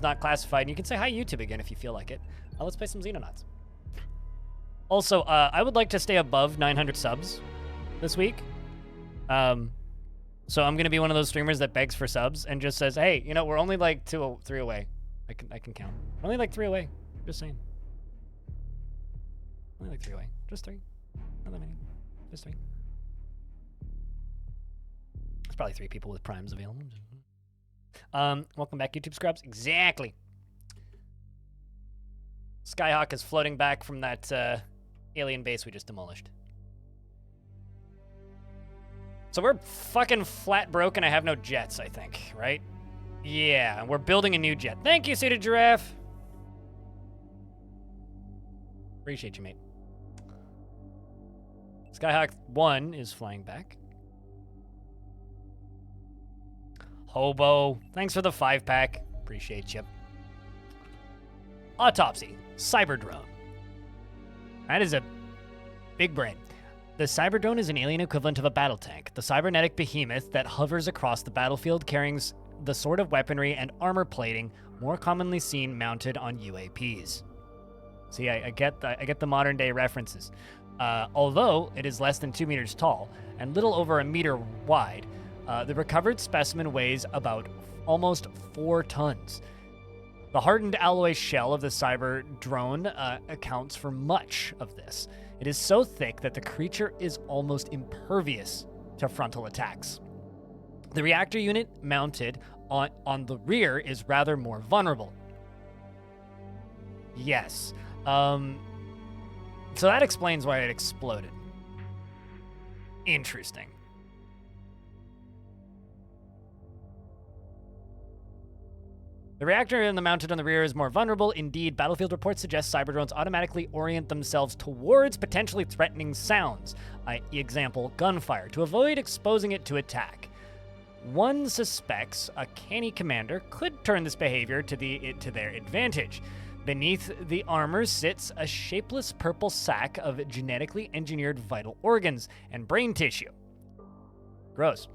is not classified. And you can say hi YouTube again if you feel like it. Let's play some Xenonauts. Also, I would like to stay above 900 subs this week. So I'm gonna be one of those streamers that begs for subs and just says, "Hey, you know, we're only like 3 away. I can count. We're only like 3 away. Just saying. Only like 3 away. Just 3. Not that many. Just 3. There's probably 3 people with primes available. Welcome back, YouTube Scrubs. Exactly. Skyhawk is floating back from that alien base we just demolished. So we're fucking flat broke and I have no jets, I think, right? Yeah, we're building a new jet. Thank you, Seated Giraffe. Appreciate you, mate. Skyhawk 1 is flying back. Hobo, thanks for the 5-pack. Appreciate you. Autopsy, cyber drone. That is a big brain. The cyber drone is an alien equivalent of a battle tank, the cybernetic behemoth that hovers across the battlefield carrying the sort of weaponry and armor plating more commonly seen mounted on UAPs. See, I get the modern day references. Although it is less than 2 meters tall and little over a meter wide, the recovered specimen weighs about almost 4 tons. The hardened alloy shell of the cyber drone accounts for much of this. It is so thick that the creature is almost impervious to frontal attacks. The reactor unit mounted on the rear is rather more vulnerable. Yes. So that explains why it exploded. Interesting. The reactor mounted on the rear is more vulnerable. Indeed, battlefield reports suggest cyberdrones automatically orient themselves towards potentially threatening sounds, example, gunfire, to avoid exposing it to attack. One suspects a canny commander could turn this behavior to their advantage. Beneath the armor sits a shapeless purple sack of genetically engineered vital organs and brain tissue. Gross.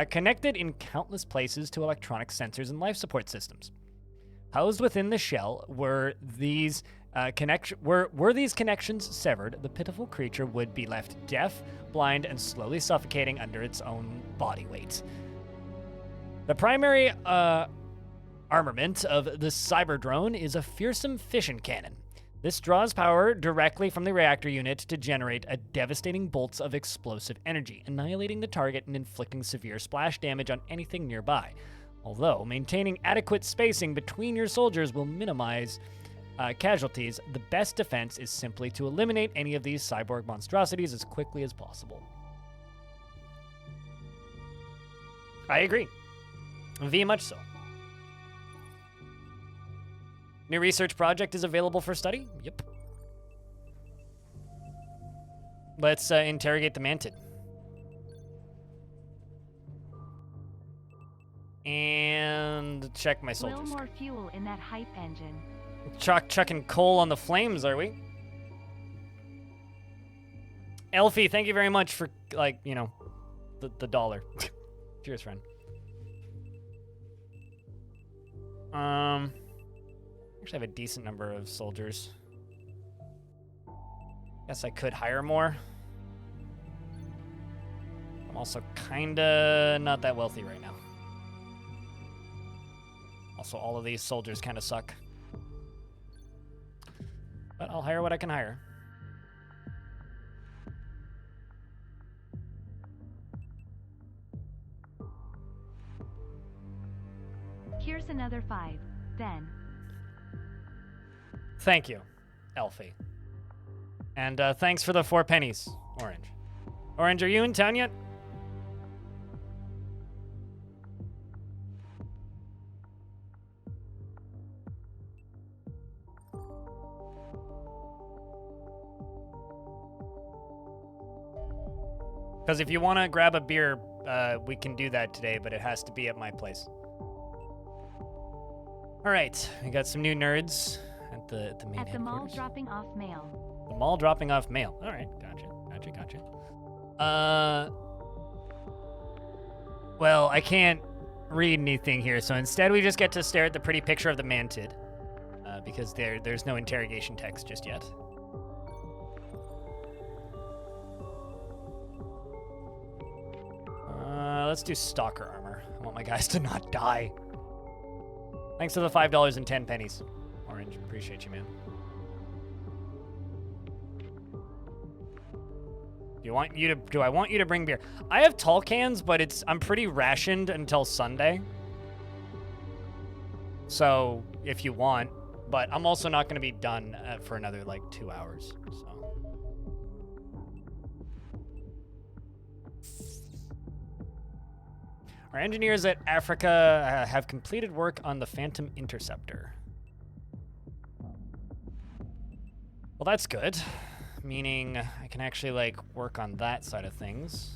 Connected in countless places to electronic sensors and life support systems. Housed within the shell were these connections severed, the pitiful creature would be left deaf, blind, and slowly suffocating under its own body weight. The primary armament of the cyber drone is a fearsome fission cannon. This draws power directly from the reactor unit to generate a devastating bolts of explosive energy, annihilating the target and inflicting severe splash damage on anything nearby. Although maintaining adequate spacing between your soldiers will minimize casualties, the best defense is simply to eliminate any of these cyborg monstrosities as quickly as possible. I agree. Very much so. New research project is available for study? Yep. Let's interrogate the mantid. And check my soldiers. A little more fuel in that hype engine. Chucking coal on the flames, are we? Elfie, thank you very much for, like, you know, the dollar. Cheers, friend. Actually have a decent number of soldiers. Guess I could hire more. I'm also kinda not that wealthy right now. Also, all of these soldiers kind of suck. But I'll hire what I can hire. Here's another 5, then. Thank you, Elfie. And thanks for the 4 pennies, Orange. Orange, are you in town yet? Because if you want to grab a beer, we can do that today, but it has to be at my place. All right, we got some new nerds at the main At the mall headquarters. dropping off mail. The mall dropping off mail. All right, gotcha. Well, I can't read anything here, so instead we just get to stare at the pretty picture of the mantid, because there's no interrogation text just yet. Let's do stalker armor. I want my guys to not die. Thanks for the $5.10. Orange, appreciate you, man. Do I want you to bring beer? I have tall cans, but I'm pretty rationed until Sunday. So if you want, but I'm also not going to be done for another like 2 hours. So. Our engineers at Africa have completed work on the Phantom Interceptor. Well, that's good. Meaning I can actually, like, work on that side of things.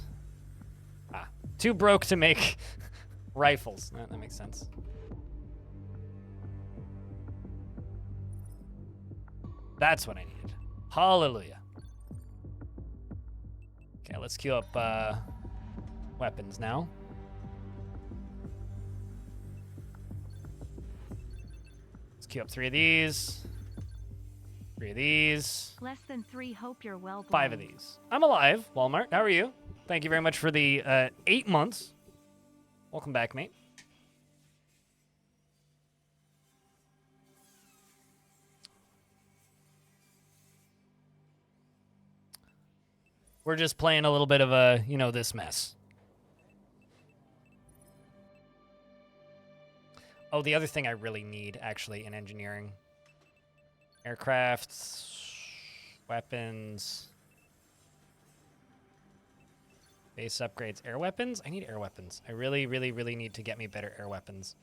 Too broke to make rifles. That makes sense. That's what I needed. Hallelujah. Okay, let's queue up weapons now. Let's queue up 3 of these. 3 of these. Less than 3. Hope you're well. 5 of these. I'm alive, Walmart. How are you? Thank you very much for the 8 months. Welcome back, mate. We're just playing a little bit of a, this mess. Oh, the other thing I really need, actually, in engineering. Aircrafts, weapons, base upgrades, air weapons? I need air weapons. I really, really, really need to get me better air weapons.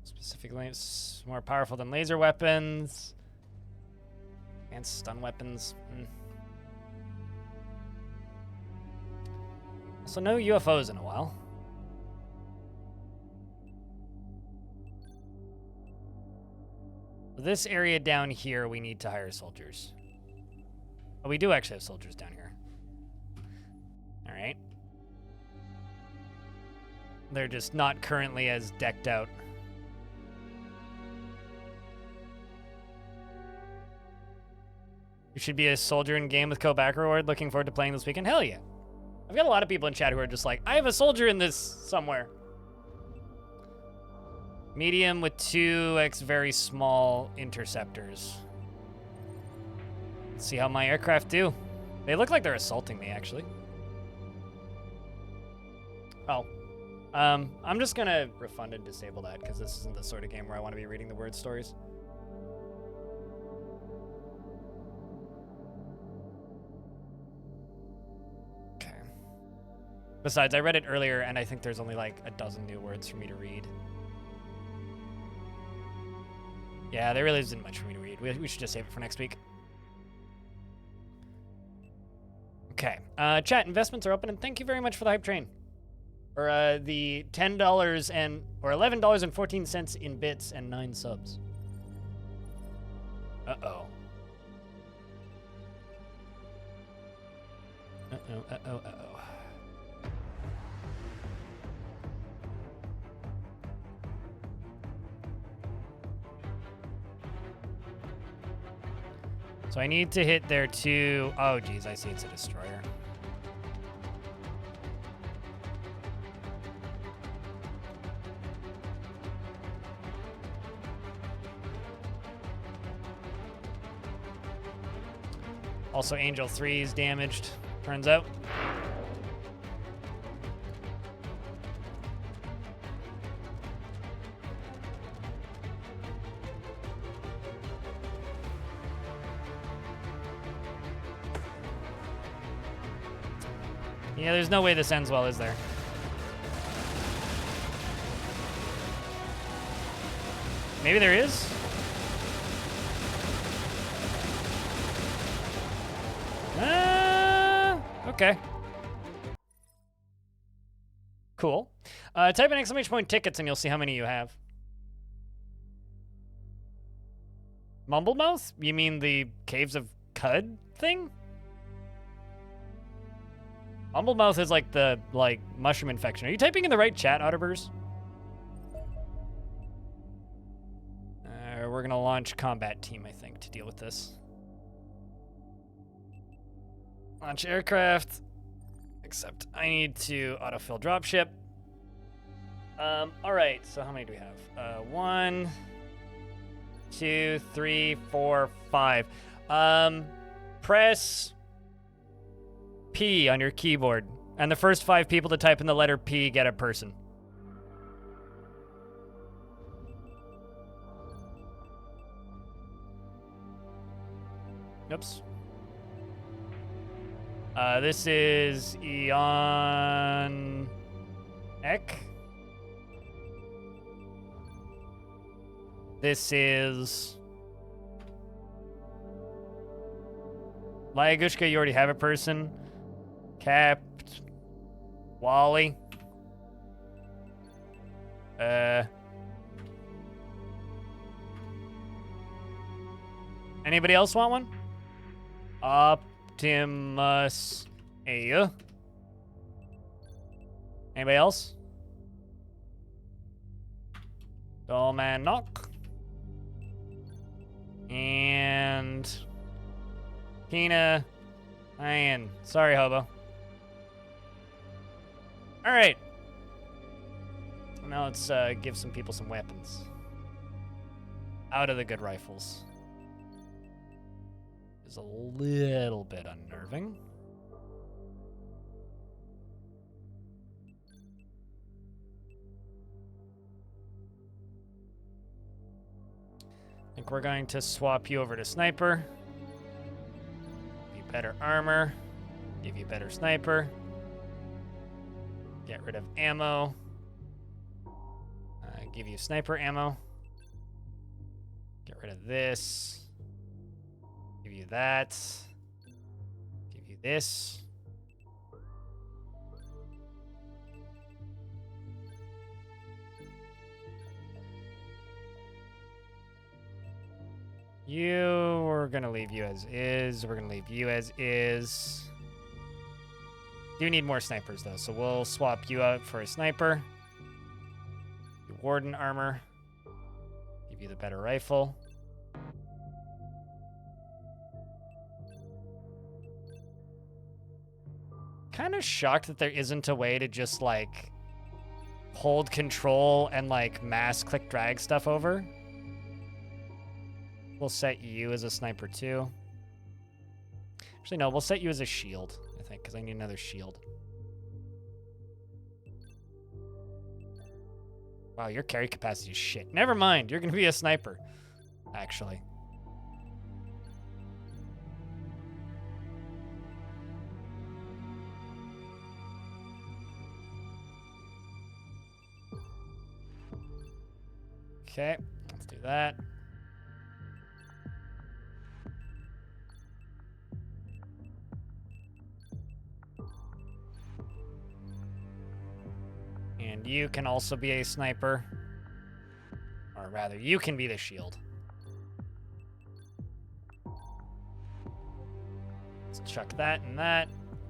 Specifically, it's more powerful than laser weapons. And stun weapons. Also, no UFOs in a while. This area down here, we need to hire soldiers. Oh, we do actually have soldiers down here. All right. They're just not currently as decked out. You should be a soldier in game with co-back reward. Looking forward to playing this weekend. Hell yeah. I've got a lot of people in chat who are just like, I have a soldier in this somewhere. Medium with 2x very small interceptors. Let's see how my aircraft do. They look like they're assaulting me, actually. Oh. I'm just gonna refund and disable that because this isn't the sort of game where I want to be reading the word stories. Besides, I read it earlier, and I think there's only like a dozen new words for me to read. Yeah, there really isn't much for me to read. We should just save it for next week. Okay. Chat, investments are open, and thank you very much for the hype train. Or the $10 or $11.14 in bits and 9 subs. Uh-oh. Uh-oh. So I need to hit there too. Oh, geez, I see it's a destroyer. Also, Angel 3 is damaged, turns out. Yeah, there's no way this ends well, is there? Maybe there is? Okay. Cool. Type in exclamation point tickets and you'll see how many you have. Mumblemouth? You mean the Caves of Cud thing? Mumblemouth is like the, mushroom infection. Are you typing in the right chat, Otterburst? We're gonna launch combat team, I think, to deal with this. Launch aircraft. Except I need to autofill dropship. Alright, so how many do we have? 1, 2, 3, 4, 5. Press P on your keyboard. And the first 5 people to type in the letter P get a person. Oops. This is Eon Ek. This is Lyagushka, you already have a person. Capt Wally. Anybody else want one? Optimus Aya. Anybody else? Dollman Knock. And Tina Ian. Sorry, Hobo. Alright. Now let's give some people some weapons. Out of the good rifles. Is a little bit unnerving. I think we're going to swap you over to sniper. Give you better armor. Give you better sniper. Get rid of ammo. Give you sniper ammo. Get rid of this. Give you that. Give you this. We're gonna leave you as is. We're gonna leave you as is. Do need more snipers though, so we'll swap you out for a sniper. Warden armor. Give you the better rifle. Kind of shocked that there isn't a way to just like hold control and like mass click drag stuff over. We'll set you as a sniper too. Actually, no, we'll set you as a shield, I think, because I need another shield. Wow, your carry capacity is shit. Never mind, you're going to be a sniper, actually. Okay, let's do that. And you can also be a sniper. Or rather, you can be the shield. Let's chuck that and that.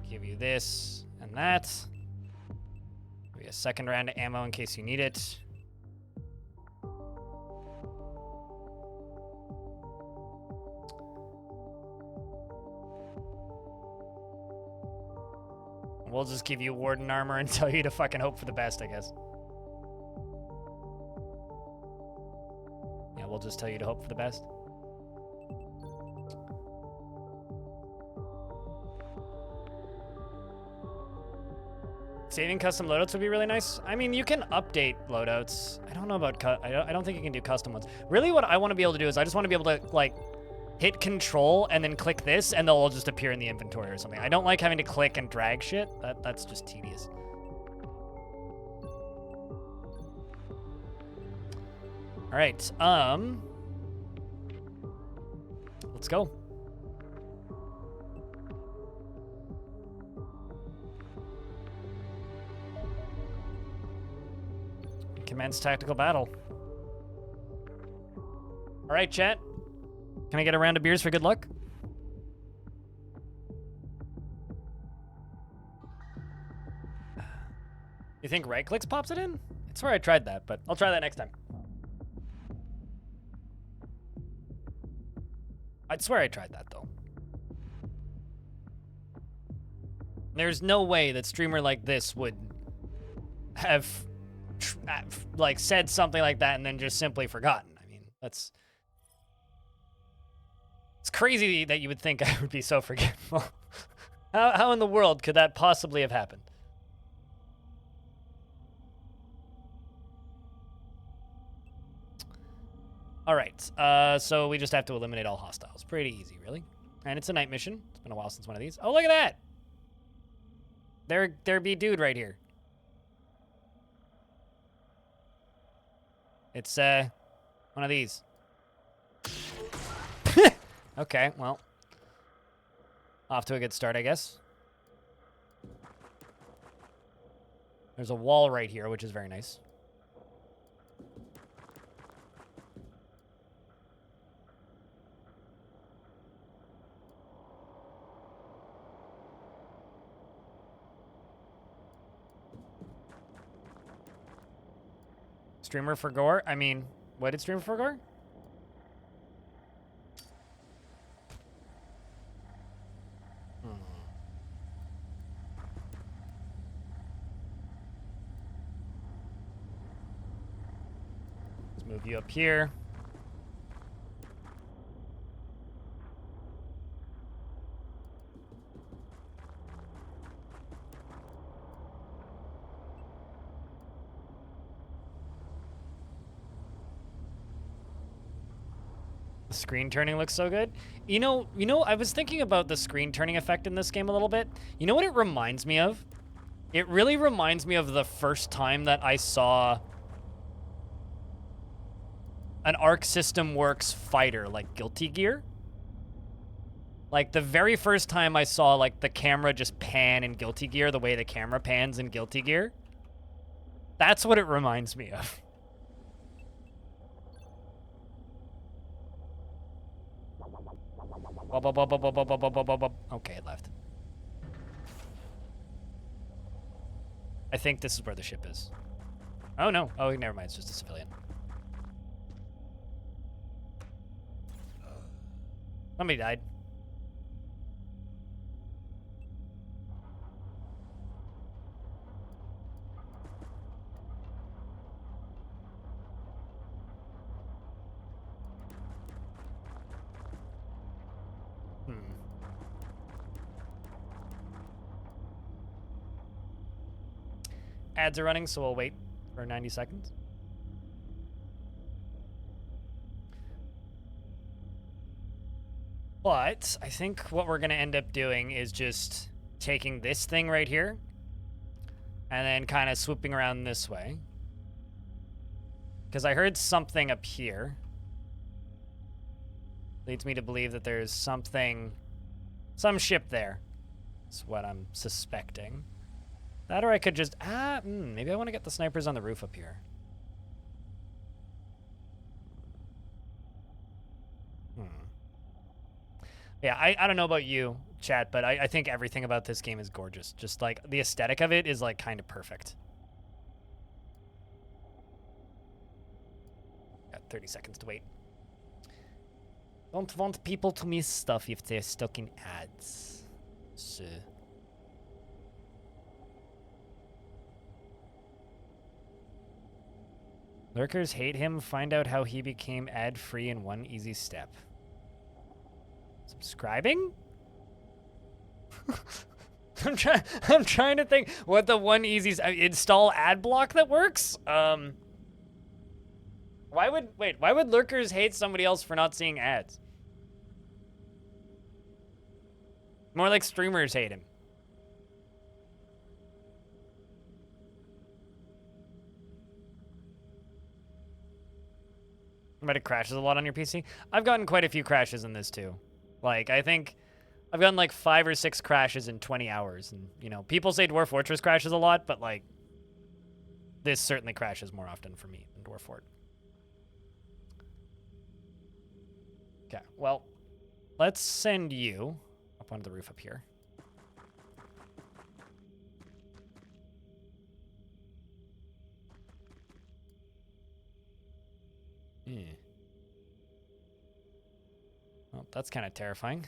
Give you this and that. Give you a second round of ammo in case you need it. We'll just give you Warden armor and tell you to fucking hope for the best, I guess. Yeah, we'll just tell you to hope for the best. Saving custom loadouts would be really nice. I mean, you can update loadouts. I don't know about I don't think you can do custom ones. Really, what I want to be able to do is I just want to be able to like hit control and then click this and they'll all just appear in the inventory or something. I don't like having to click and drag shit. That's just tedious. All right, let's go. Commence tactical battle. All right, chat. Can I get a round of beers for good luck? You think right clicks pops it in? I swear I tried that, but I'll try that next time. I'd swear I tried that, though. There's no way that streamer like this would have, like, said something like that and then just simply forgotten. I mean, that's... It's crazy that you would think I would be so forgetful. How in the world could that possibly have happened? All right, so we just have to eliminate all hostiles. Pretty easy, really. And it's a night mission. It's been a while since one of these. Oh, look at that! There be dude right here. It's, one of these. Okay, well. Off to a good start, I guess. There's a wall right here, which is very nice. Streamer for gore? I mean, what did streamer for gore? Let's move you up here. The screen turning looks so good. You know, I was thinking about the screen turning effect in this game a little bit. You know what it reminds me of? It really reminds me of the first time that I saw an Arc System Works fighter, like Guilty Gear. Like, the very first time I saw, like, the camera just pan in Guilty Gear, the way the camera pans in Guilty Gear. That's what it reminds me of. Okay, it left. I think this is where the ship is. Oh, no. Oh, never mind. It's just a civilian. Somebody died. Ads are running, so we'll wait for 90 seconds. But I think what we're going to end up doing is just taking this thing right here and then kind of swooping around this way. Because I heard something up here. Leads me to believe that there's something, some ship there. That's what I'm suspecting. That or I could just, maybe I want to get the snipers on the roof up here. Yeah, I don't know about you, chat, but I think everything about this game is gorgeous. Just, like, the aesthetic of it is, like, kind of perfect. Got 30 seconds to wait. Don't want people to miss stuff if they're stuck in ads. So... Lurkers hate him. Find out how he became ad-free in one easy step. Subscribing? I'm trying to think what the one easy install ad block that works. Why would lurkers hate somebody else for not seeing ads? More like streamers hate him. But it crashes a lot on your PC. I've gotten quite a few crashes in this too. Like, I think I've gotten like 5 or 6 crashes in 20 hours. And, you know, people say Dwarf Fortress crashes a lot, but like, this certainly crashes more often for me than Dwarf Fort. Okay, well, let's send you up onto the roof up here. Well, that's kind of terrifying.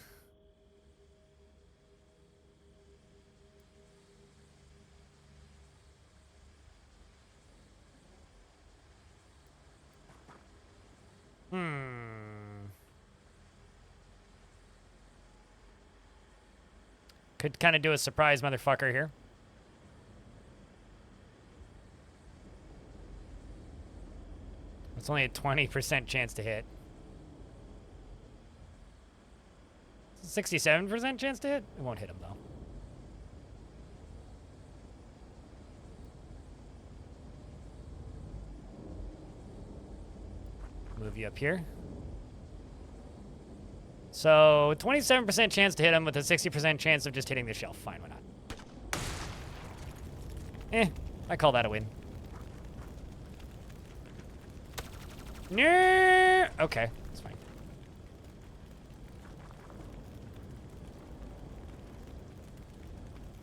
Could kind of do a surprise motherfucker here. It's only a 20% chance to hit. 67% chance to hit? It won't hit him, though. Move you up here. So, 27% chance to hit him with a 60% chance of just hitting the shelf. Fine, why not? I call that a win. No. Okay, that's fine.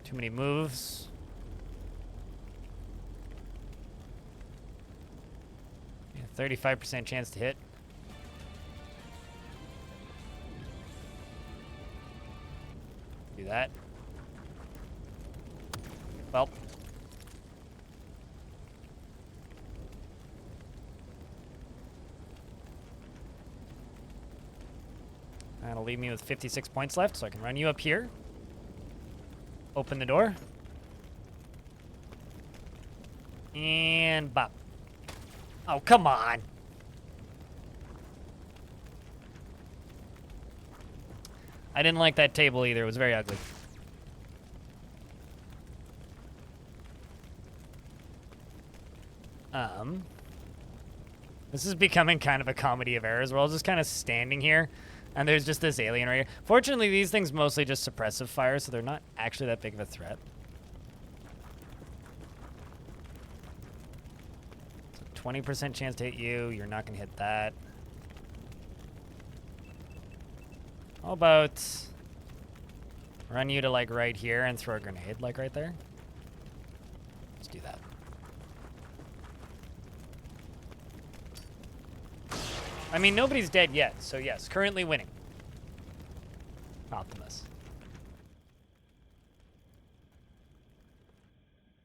Too many moves. Yeah, 35% chance to hit. Do that. Well. That'll leave me with 56 points left, so I can run you up here. Open the door. And bop. Oh, come on. I didn't like that table either. It was very ugly. This is becoming kind of a comedy of errors. We're all just kind of standing here, and there's just this alien right here. Fortunately, these things mostly just suppressive fire, so they're not actually that big of a threat. 20% chance to hit you. You're not going to hit that. How about run you to, like, right here and throw a grenade, like, right there? Let's do that. I mean, nobody's dead yet, so yes, currently winning. Optimus.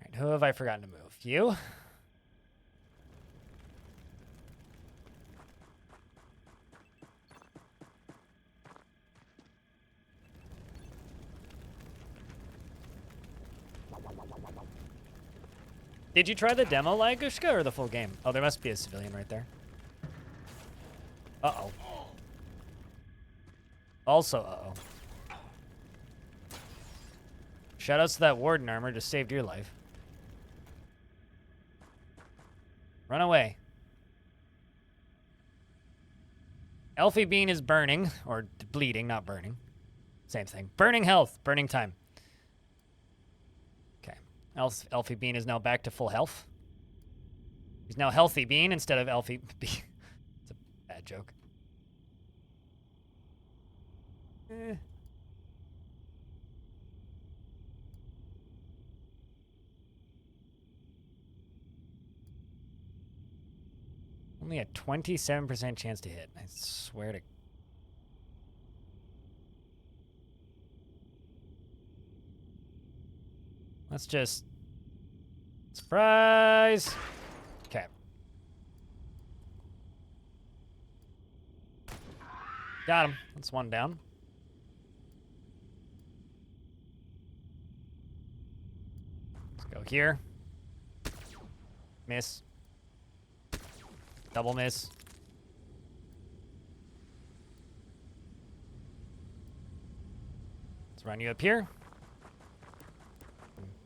All right, who have I forgotten to move? You? Did you try the demo, Lagushka, or the full game? Oh, there must be a civilian right there. Uh-oh. Also, uh-oh. Shoutouts to that warden armor, just saved your life. Run away. Elfie Bean is burning, or bleeding, not burning. Same thing. Burning health, burning time. Okay. Elfie Bean is now back to full health. He's now Healthy Bean instead of Elfie Bean. It's a bad joke. Only a 27% chance to hit. I swear to... Let's just... Surprise! Okay. Got him. That's one down. Let's go here. Miss. Double miss. Let's run you up here.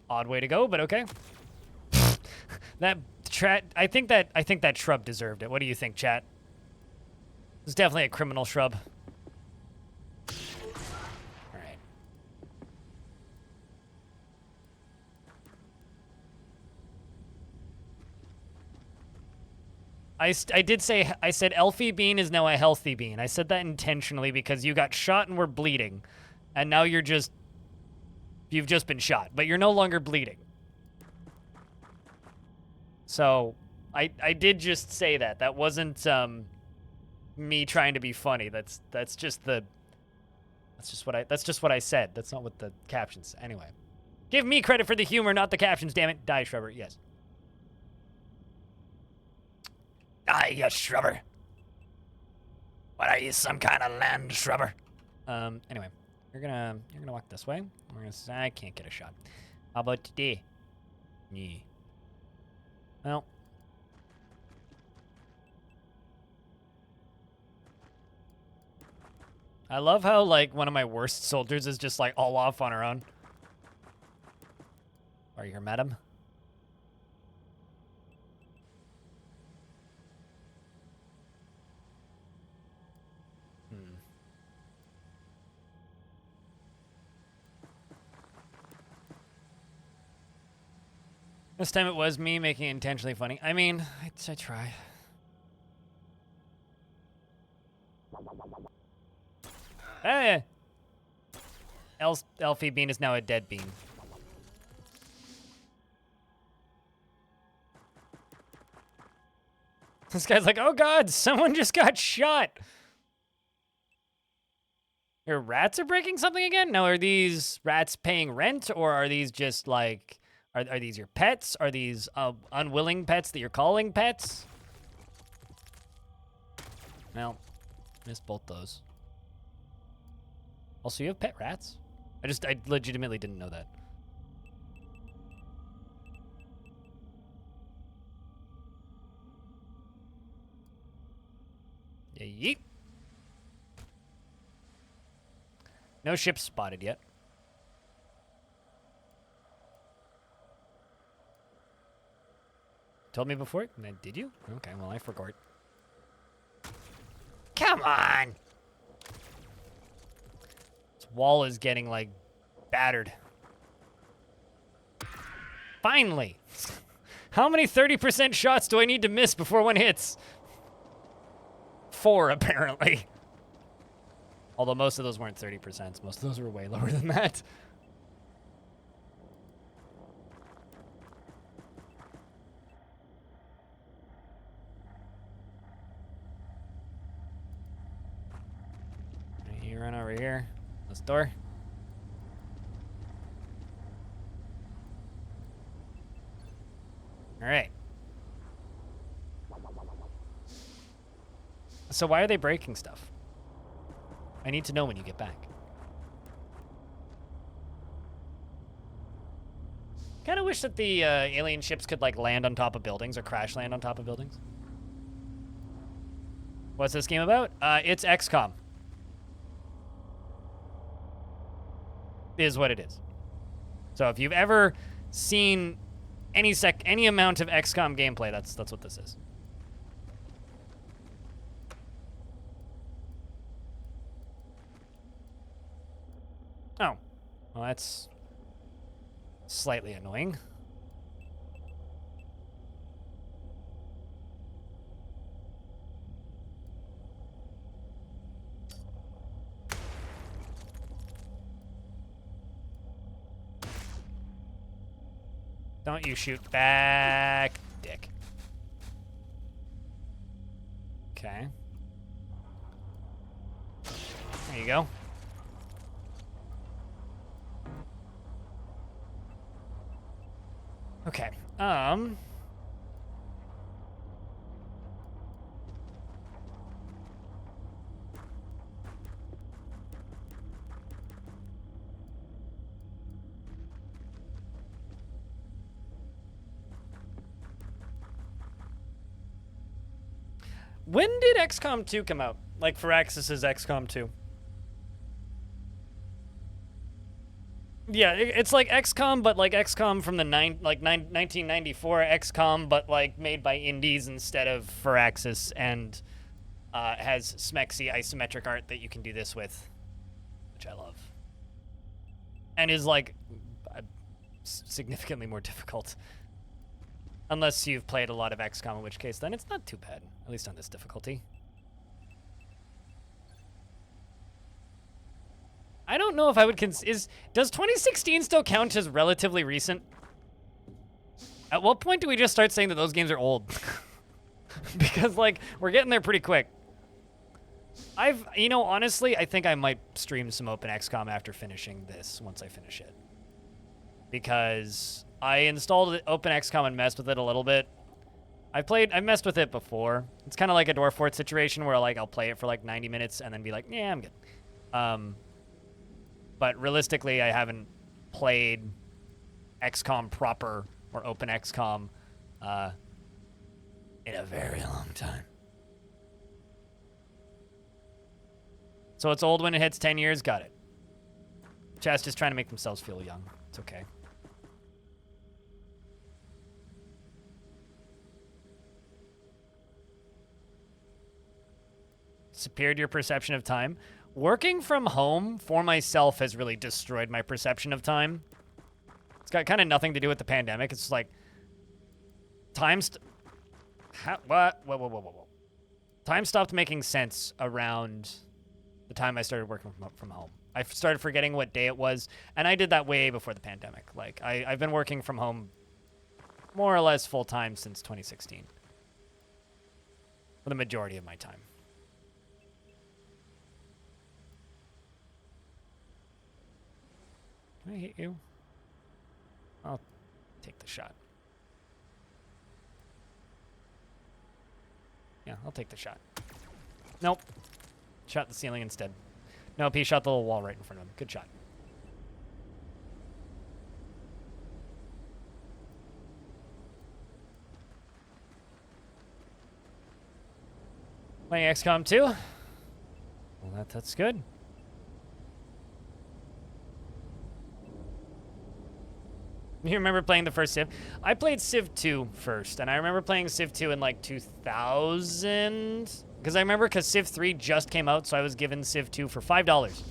Odd way to go, but okay. I think that shrub deserved it. What do you think, chat? It's definitely a criminal shrub. All right. I did say, I said Elfie Bean is now a healthy bean. I said that intentionally because you got shot and were bleeding. And now you've just been shot, but you're no longer bleeding. So, I did just say that. That wasn't, me trying to be funny. That's just what I said. That's not what the captions. Anyway. Give me credit for the humor, not the captions, damn it. Die, Shrubber. Yes. Die, you Shrubber. What are you, some kind of land Shrubber? Anyway. You're gonna walk this way. We're gonna say, I can't get a shot. How about today? Yeah. Well. I love how, like, one of my worst soldiers is just, like, all off on her own. Are you here, madam? This time it was me making it intentionally funny. I mean, I try. Hey! Elfie Bean is now a dead bean. This guy's like, oh god, someone just got shot! Your rats are breaking something again? Now, are these rats paying rent, or are these just like... Are these your pets? Are these unwilling pets that you're calling pets? Well, missed both those. Also, you have pet rats? I legitimately didn't know that. Yeah, yeet. No ships spotted yet. Told me before? Did you? Okay, well, I forgot. Come on! This wall is getting, like, battered. Finally! How many 30% shots do I need to miss before one hits? 4, apparently. Although most of those weren't 30%. Most of those were way lower than that. You run over here. This door. All right. So why are they breaking stuff? I need to know when you get back. Kind of wish that the alien ships could like land on top of buildings or crash land on top of buildings. What's this game about? It's XCOM. Is what it is. So if you've ever seen any amount of XCOM gameplay, that's what this is. Oh. Well, that's slightly annoying. Don't you shoot back, dick. Okay. There you go. Okay. When did XCOM 2 come out? Like Firaxis's XCOM 2? Yeah, it's like XCOM, but like XCOM from the 1994 XCOM, but like made by indies instead of Firaxis, and has smexy isometric art that you can do this with, which I love, and is like significantly more difficult. Unless you've played a lot of XCOM, in which case then it's not too bad, at least on this difficulty. I don't know if I would does 2016 still count as relatively recent? At what point do we just start saying that those games are old? Because, like, we're getting there pretty quick. Honestly, I think I might stream some Open XCOM after finishing this, once I finish it. Because I installed Open XCOM and messed with it a little bit. I messed with it before. It's kind of like a Dwarf Fort situation where, like, I'll play it for, like, 90 minutes and then be like, yeah, I'm good. But realistically, I haven't played XCOM proper or Open XCOM in a very long time. So it's old when it hits 10 years? Got it. Chat's just trying to make themselves feel young. It's okay. Disappeared your perception of time? Working from home for myself has really destroyed my perception of time. It's got kind of nothing to do with the pandemic. It's just like time. What? Whoa. Time stopped making sense around the time I started working from home. I started forgetting what day it was, and I did that way before the pandemic. Like I've been working from home more or less full time since 2016 for the majority of my time. Can I hit you? I'll take the shot. Yeah, I'll take the shot. Nope. Shot the ceiling instead. Nope, he shot the little wall right in front of him. Good shot. Playing XCOM 2? Well, that's good. You remember playing the first Civ? I played Civ 2 first, and I remember playing Civ 2 in like 2000. Because Civ 3 just came out, so I was given Civ 2 for $5.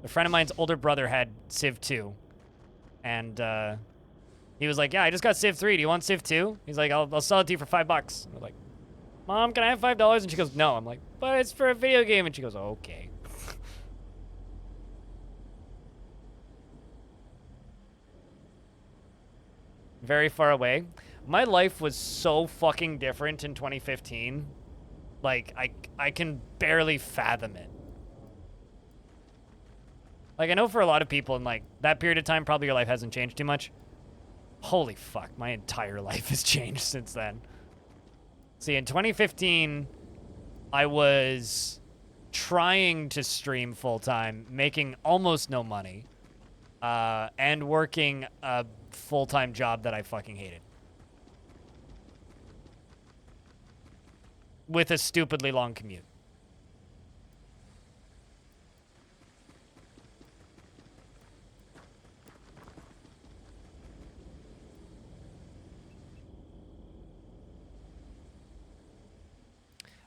A friend of mine's older brother had Civ 2, and he was like, yeah, I just got Civ 3. Do you want Civ 2? He's like, I'll sell it to you for $5. And I'm like, Mom, can I have $5? And she goes, no. I'm like, but it's for a video game. And she goes, okay. Very far away. My life was so fucking different in 2015. Like, I can barely fathom it. Like, I know for a lot of people in, like, that period of time, probably your life hasn't changed too much. Holy fuck, my entire life has changed since then. See, in 2015, I was trying to stream full-time, making almost no money, and working a full-time job that I fucking hated. With a stupidly long commute.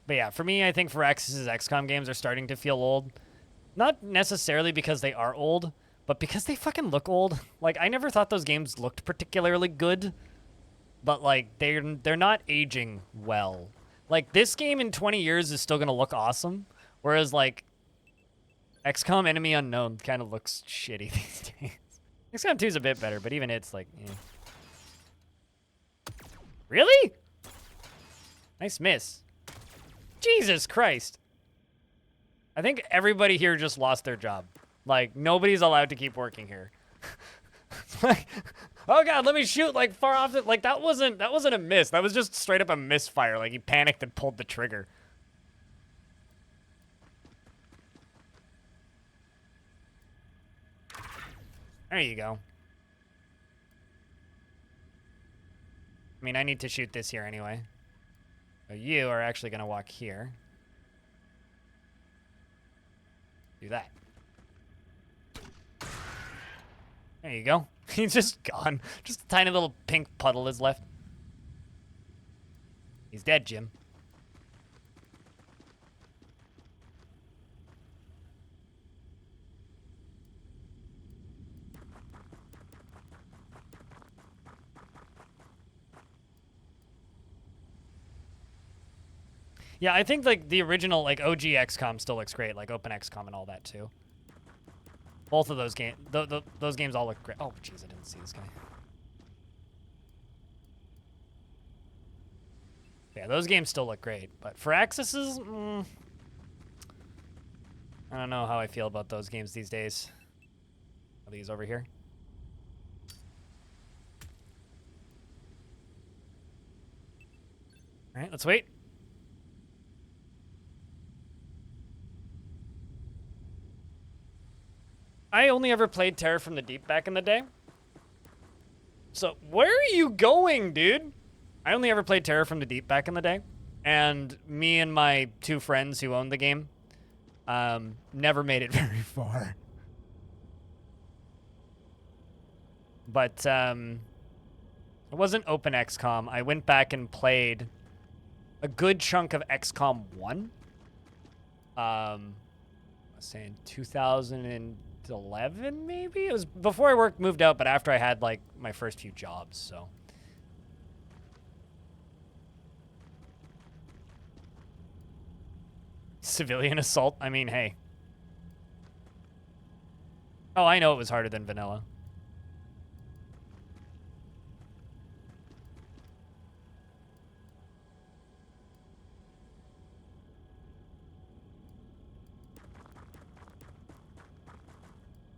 But yeah, for me, I think Firaxis's XCOM games are starting to feel old. Not necessarily because they are old, but because they fucking look old. Like, I never thought those games looked particularly good, but, like, they're not aging well. Like, this game in 20 years is still gonna look awesome, whereas, like, XCOM Enemy Unknown kind of looks shitty these days. XCOM 2 is a bit better, but even it's like, eh. Really? Nice miss. Jesus Christ. I think everybody here just lost their job. Like, nobody's allowed to keep working here. Like, oh god, let me shoot like far off. Like, that wasn't a miss. That was just straight up a misfire. Like, he panicked and pulled the trigger. There you go. I mean, I need to shoot this here anyway. So you are actually gonna walk here. Do that. There you go. He's just gone. Just a tiny little pink puddle is left. He's dead, Jim. Yeah, I think like the original like OG XCOM still looks great, like Open XCOM and all that too. Both of those those games all look great. Oh, jeez, I didn't see this guy. Yeah, those games still look great, but for Axis's, I don't know how I feel about those games these days. Are these over here? All right, let's wait. I only ever played Terror from the Deep back in the day. So, where are you going, dude? I only ever played Terror from the Deep back in the day. And me and my 2 friends who owned the game never made it very far. But it wasn't Open XCOM. I went back and played a good chunk of XCOM 1. I was saying 2011, maybe? It was before I moved out, but after I had, like, my first few jobs, so. Civilian assault? I mean, hey. Oh, I know it was harder than vanilla.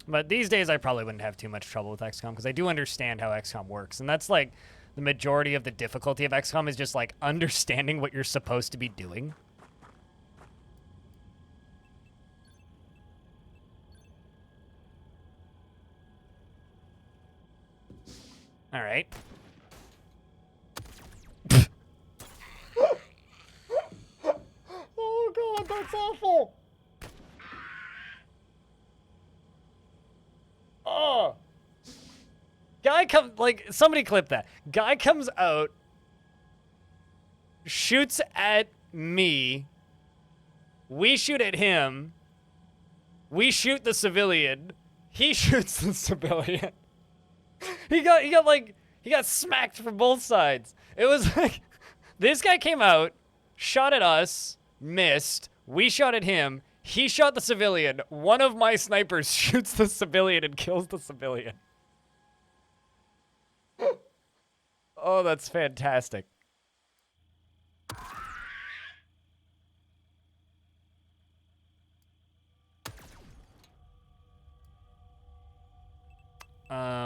But these days, I probably wouldn't have too much trouble with XCOM because I do understand how XCOM works. And that's like the majority of the difficulty of XCOM is just like understanding what you're supposed to be doing. All right. Oh, God, that's awful. Oh. Guy comes, like, somebody clip that. Guy comes out, shoots at me. We shoot at him. We shoot the civilian. He shoots the civilian. He got smacked from both sides. It was like, this guy came out, shot at us, missed. We shot at him. He shot the civilian. One of my snipers shoots the civilian and kills the civilian. Oh, that's fantastic.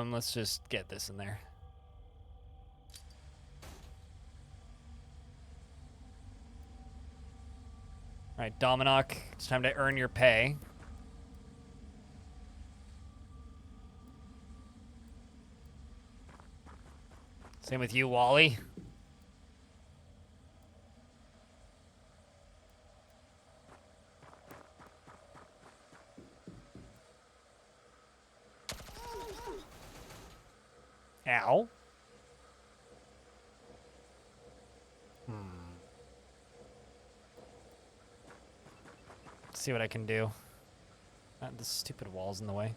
Let's just get this in there. All right, Dominoc, it's time to earn your pay. Same with you, Wally. Ow. Let's see what I can do. This stupid wall's in the way.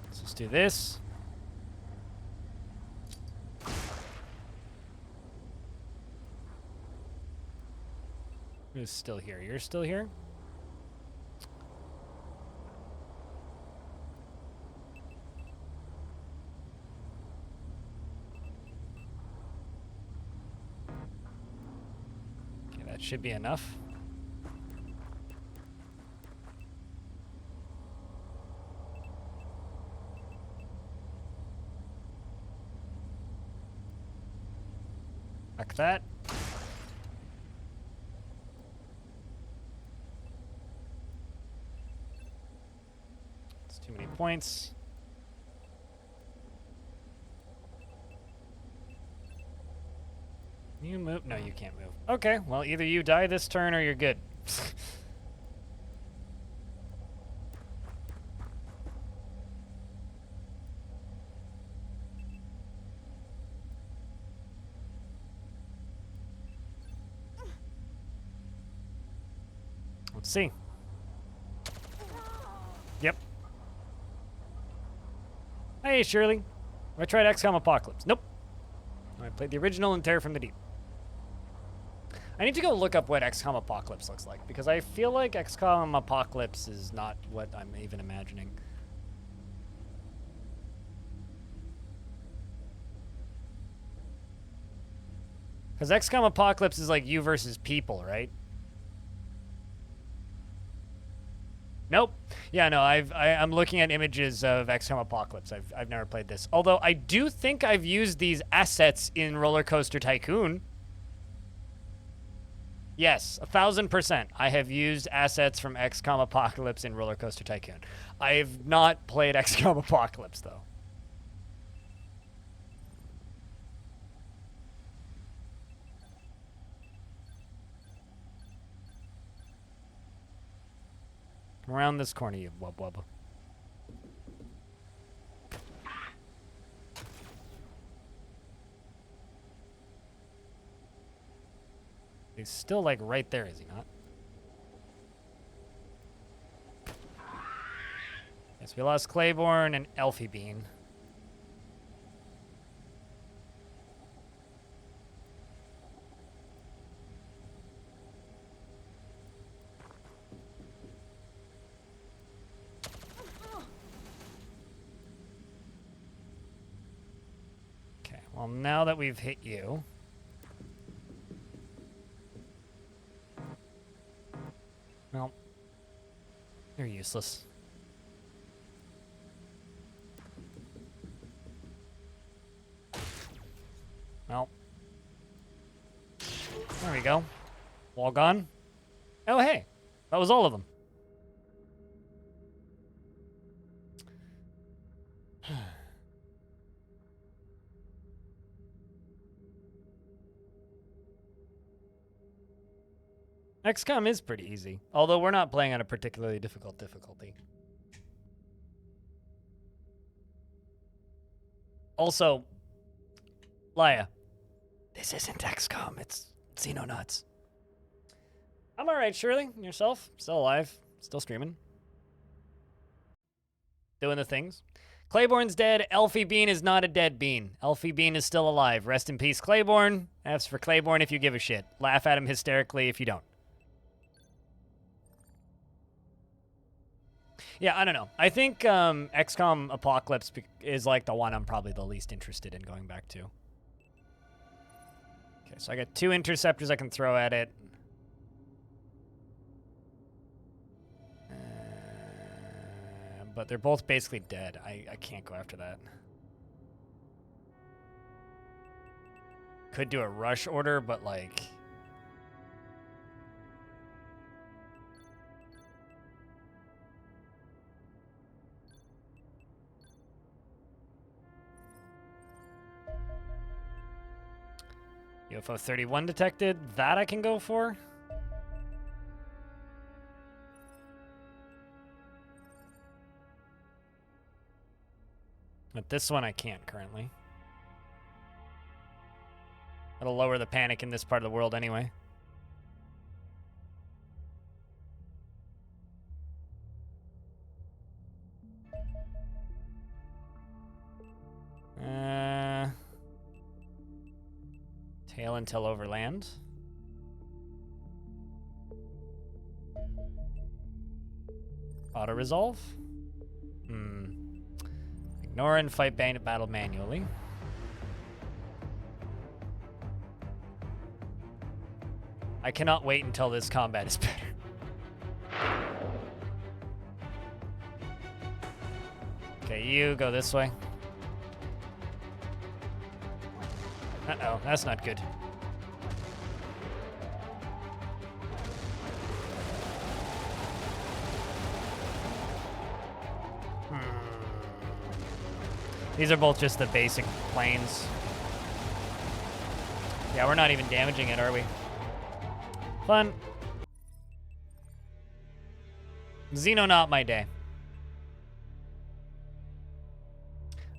Let's just do this. Who's still here? You're still here? Okay, that should be enough. Like that. It's too many points. Can you move? No, you can't move. Okay, well, either you die this turn or you're good. see. Yep. Hey, Shirley. I tried XCOM Apocalypse. Nope. I played the original and Terror from the Deep. I need to go look up what XCOM Apocalypse looks like, because I feel like XCOM Apocalypse is not what I'm even imagining. Because XCOM Apocalypse is like you versus people, right? Nope. Yeah, no, I'm looking at images of XCOM Apocalypse. I've never played this. Although I do think I've used these assets in Roller Coaster Tycoon. Yes, 1000%. I have used assets from XCOM Apocalypse in Roller Coaster Tycoon. I have not played XCOM Apocalypse, though. Come around this corner, you wub wub. He's still, like, right there, is he not? Yes, we lost Claiborne and Elfie Bean. Okay, well, now that we've hit you... Well, you're useless. Well. There we go. Wall gone. Oh, hey. That was all of them. XCOM is pretty easy, although we're not playing on a particularly difficult difficulty. Also, Laia, this isn't XCOM, it's Xenonauts. I'm alright, Shirley. Yourself? Still alive. Still streaming. Doing the things. Claiborne's dead. Elfie Bean is not a dead bean. Elfie Bean is still alive. Rest in peace, Claiborne. F's for Claiborne if you give a shit. Laugh at him hysterically if you don't. Yeah, I don't know. I think XCOM Apocalypse is like the one I'm probably the least interested in going back to. Okay, so I got 2 interceptors I can throw at it. But they're both basically dead. I can't go after that. Could do a rush order, but like... UFO 31 detected. That I can go for. But this one I can't currently. It'll lower the panic in this part of the world anyway. Tail until overland. Auto resolve. Ignore and fight bandit battle manually. I cannot wait until this combat is better. Okay, you go this way. Uh-oh, that's not good. These are both just the basic planes. Yeah, we're not even damaging it, are we? Fun. Xenonaut my day.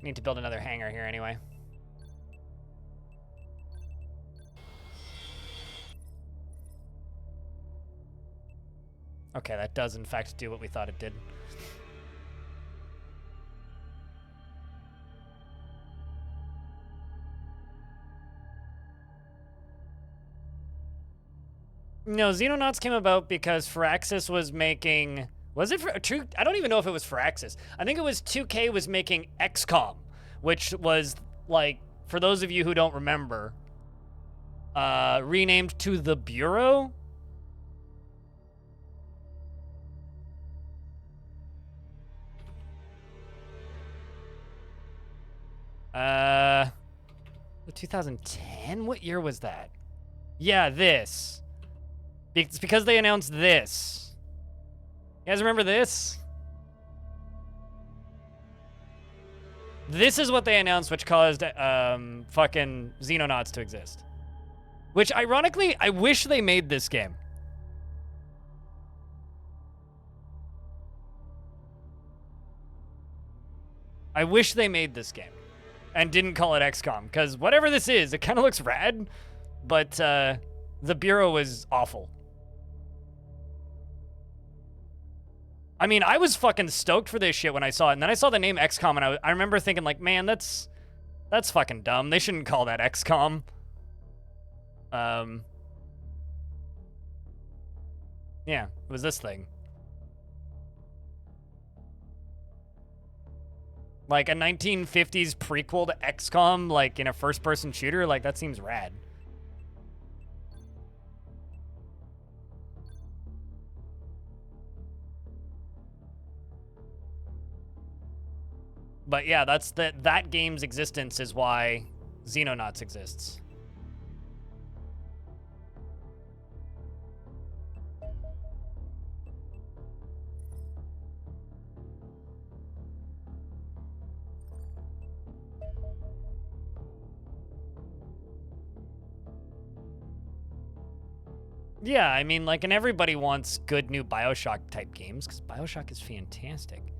Need to build another hangar here anyway. Okay, that does in fact do what we thought it did. No, Xenonauts came about because Firaxis was making... Was it for True? I don't even know if it was Firaxis. I think it was 2K was making XCOM, which was, like, for those of you who don't remember, renamed to The Bureau. The 2010? What year was that? Yeah, this. It's because they announced this. You guys remember this? This is what they announced, which caused fucking Xenonauts to exist. Which, ironically, I wish they made this game. I wish they made this game and didn't call it XCOM, because whatever this is, it kind of looks rad, but the Bureau was awful. I mean, I was fucking stoked for this shit when I saw it, and then I saw the name XCOM, and I remember thinking, like, man, that's fucking dumb. They shouldn't call that XCOM. Yeah, it was this thing. Like a 1950s prequel to XCOM, like in a first-person shooter, like that seems rad. But yeah, that's that game's existence is why Xenonauts exists. Yeah, I mean, like, and everybody wants good new BioShock-type games, because BioShock is fantastic.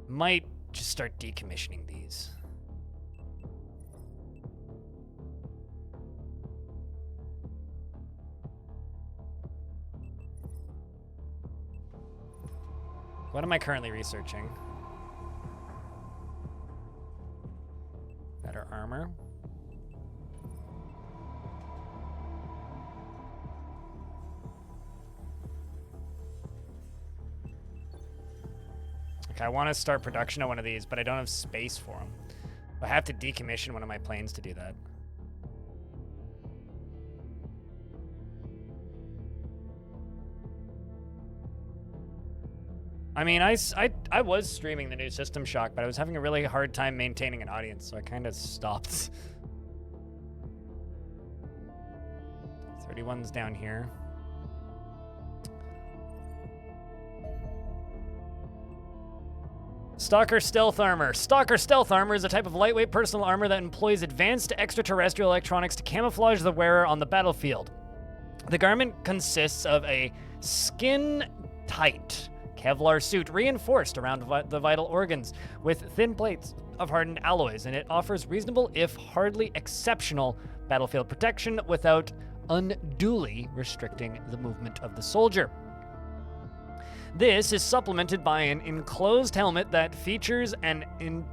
Might just start decommissioning these. What am I currently researching? Better armor. I want to start production on one of these, but I don't have space for them. I have to decommission one of my planes to do that. I mean, I was streaming the new System Shock, but I was having a really hard time maintaining an audience, so I kind of stopped. 31's down here. Stalker Stealth Armor. Stalker Stealth Armor is a type of lightweight personal armor that employs advanced extraterrestrial electronics to camouflage the wearer on the battlefield. The garment consists of a skin-tight Kevlar suit reinforced around the vital organs with thin plates of hardened alloys, and it offers reasonable, if hardly exceptional, battlefield protection without unduly restricting the movement of the soldier. This is supplemented by an enclosed helmet that features an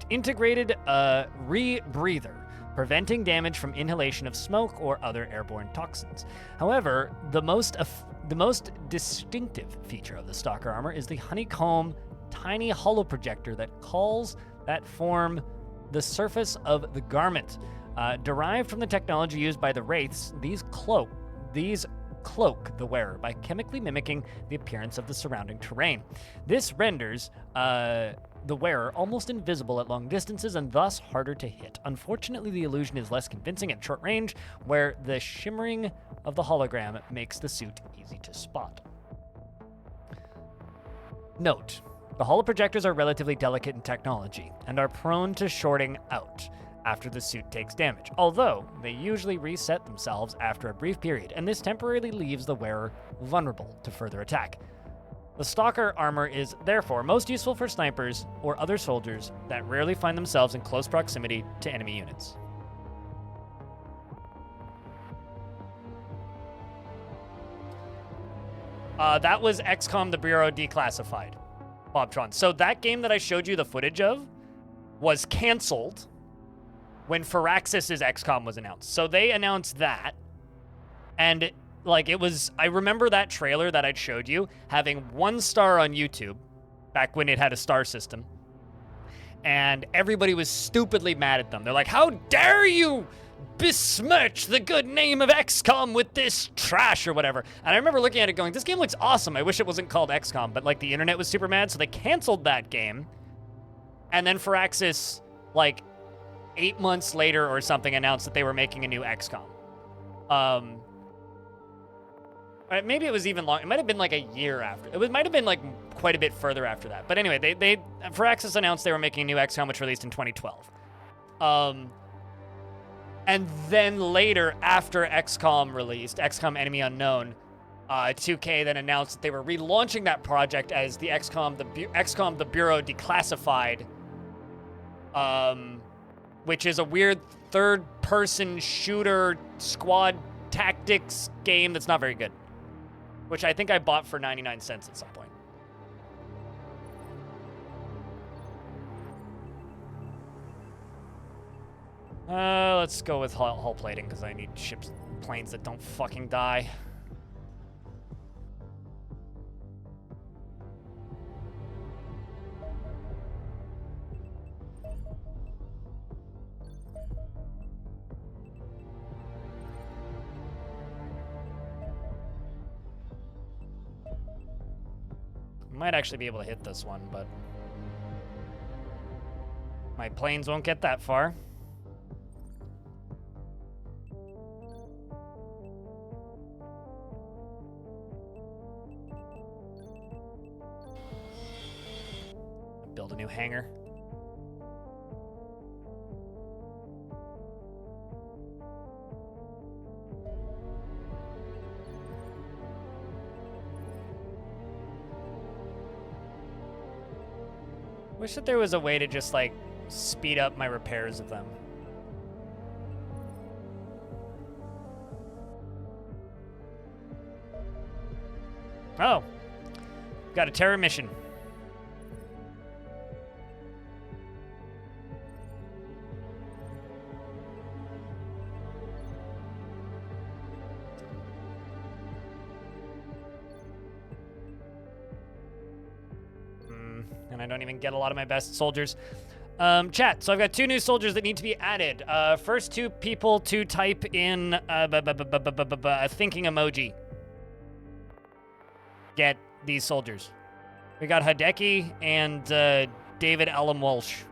integrated rebreather, preventing damage from inhalation of smoke or other airborne toxins. However, the most distinctive feature of the Stalker armor is the honeycomb tiny hollow projector that form the surface of the garment. Derived from the technology used by the Wraiths, these cloak the wearer by chemically mimicking the appearance of the surrounding terrain. This renders the wearer almost invisible at long distances and thus harder to hit. Unfortunately, the illusion is less convincing at short range, where the shimmering of the hologram makes the suit easy to spot. Note, the holoprojectors are relatively delicate in technology and are prone to shorting out after the suit takes damage, although they usually reset themselves after a brief period, and this temporarily leaves the wearer vulnerable to further attack. The Stalker armor is therefore most useful for snipers or other soldiers that rarely find themselves in close proximity to enemy units. That was XCOM the Bureau Declassified, Bobtron. So that game that I showed you the footage of was canceled when Firaxis' XCOM was announced. So they announced that, and like it was, I remember that trailer that I showed you having 1 star on YouTube back when it had a star system. And everybody was stupidly mad at them. They're like, how dare you besmirch the good name of XCOM with this trash or whatever. And I remember looking at it going, this game looks awesome. I wish it wasn't called XCOM, but like the internet was super mad, so they canceled that game. And then Firaxis, like 8 months later or something, announced that they were making a new XCOM. Maybe it was even long. It might have been like a year after. It might have been like quite a bit further after that. But anyway, they Firaxis announced they were making a new XCOM, which released in 2012. And then later, after XCOM released, XCOM Enemy Unknown, 2K then announced that they were relaunching that project as the XCOM the Bureau Declassified, which is a weird third-person shooter squad tactics game that's not very good, which I think I bought for 99 cents at some point. Let's go with hull plating, because I need planes that don't fucking die. Might actually be able to hit this one, but my planes won't get that far. Build a new hangar. Wish that there was a way to just, like, speed up my repairs of them. Oh. Got a terror mission. And I don't even get a lot of my best soldiers. Chat, so I've got 2 new soldiers that need to be added. First 2 people to type in a thinking emoji. Get these soldiers. We got Hideki and David Ellum Walsh.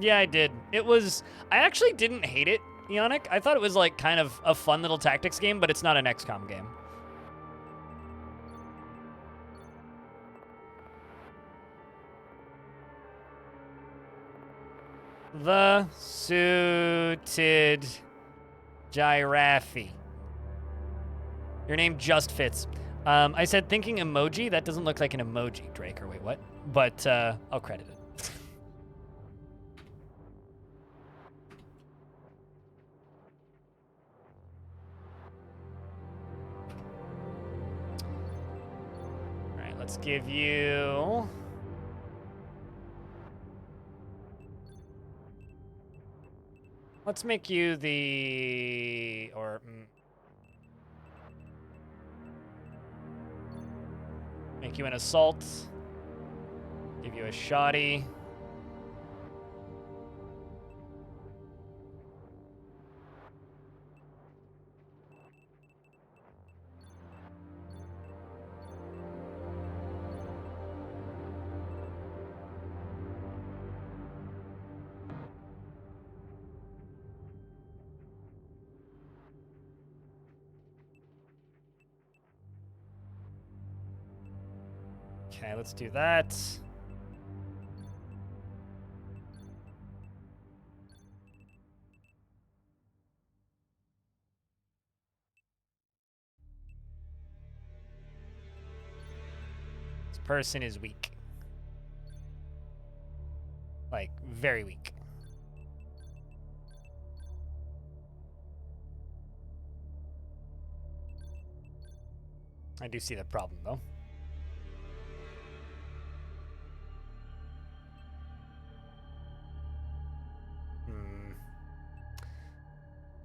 Yeah, I did. I actually didn't hate it, Ionic. I thought it was like kind of a fun little tactics game, but it's not an XCOM game. The suited giraffe. Your name just fits. I said thinking emoji. That doesn't look like an emoji, Drake, or wait, what? But I'll credit it. Let's give you... Let's make you the... or... Make you an assault. Give you a shoddy. Okay, let's do that. This person is weak. Like, very weak. I do see the problem, though.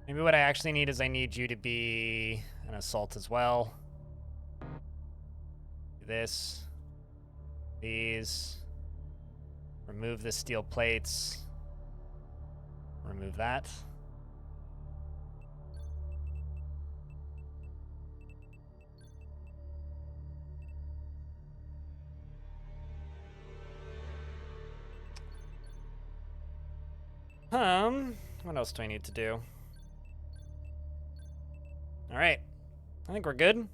Maybe what I actually need is I need you to be an assault as well. Do this. These. Remove the steel plates. Remove that. What else do I need to do? All right. I think we're good.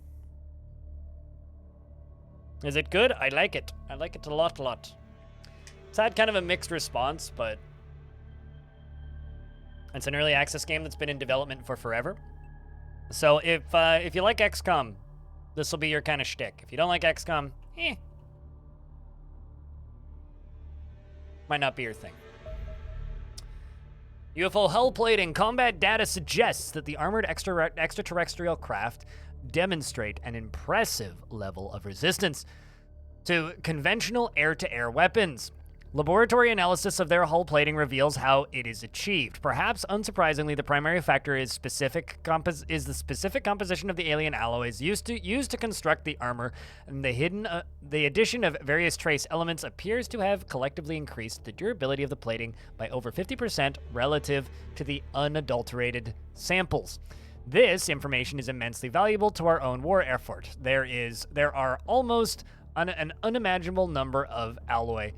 Is it good? I like it. I like it a lot. It's had kind of a mixed response, but it's an early access game that's been in development for forever. So if you like XCOM, this will be your kind of shtick. If you don't like XCOM, might not be your thing. UFO hull plating combat data suggests that the armored extraterrestrial craft demonstrate an impressive level of resistance to conventional air-to-air weapons. Laboratory analysis of their hull plating reveals how it is achieved. Perhaps unsurprisingly, the primary factor is the specific composition of the alien alloys used to construct the armor, and the addition of various trace elements appears to have collectively increased the durability of the plating by over 50% relative to the unadulterated samples. This information is immensely valuable to our own war effort. There are almost an unimaginable number of alloy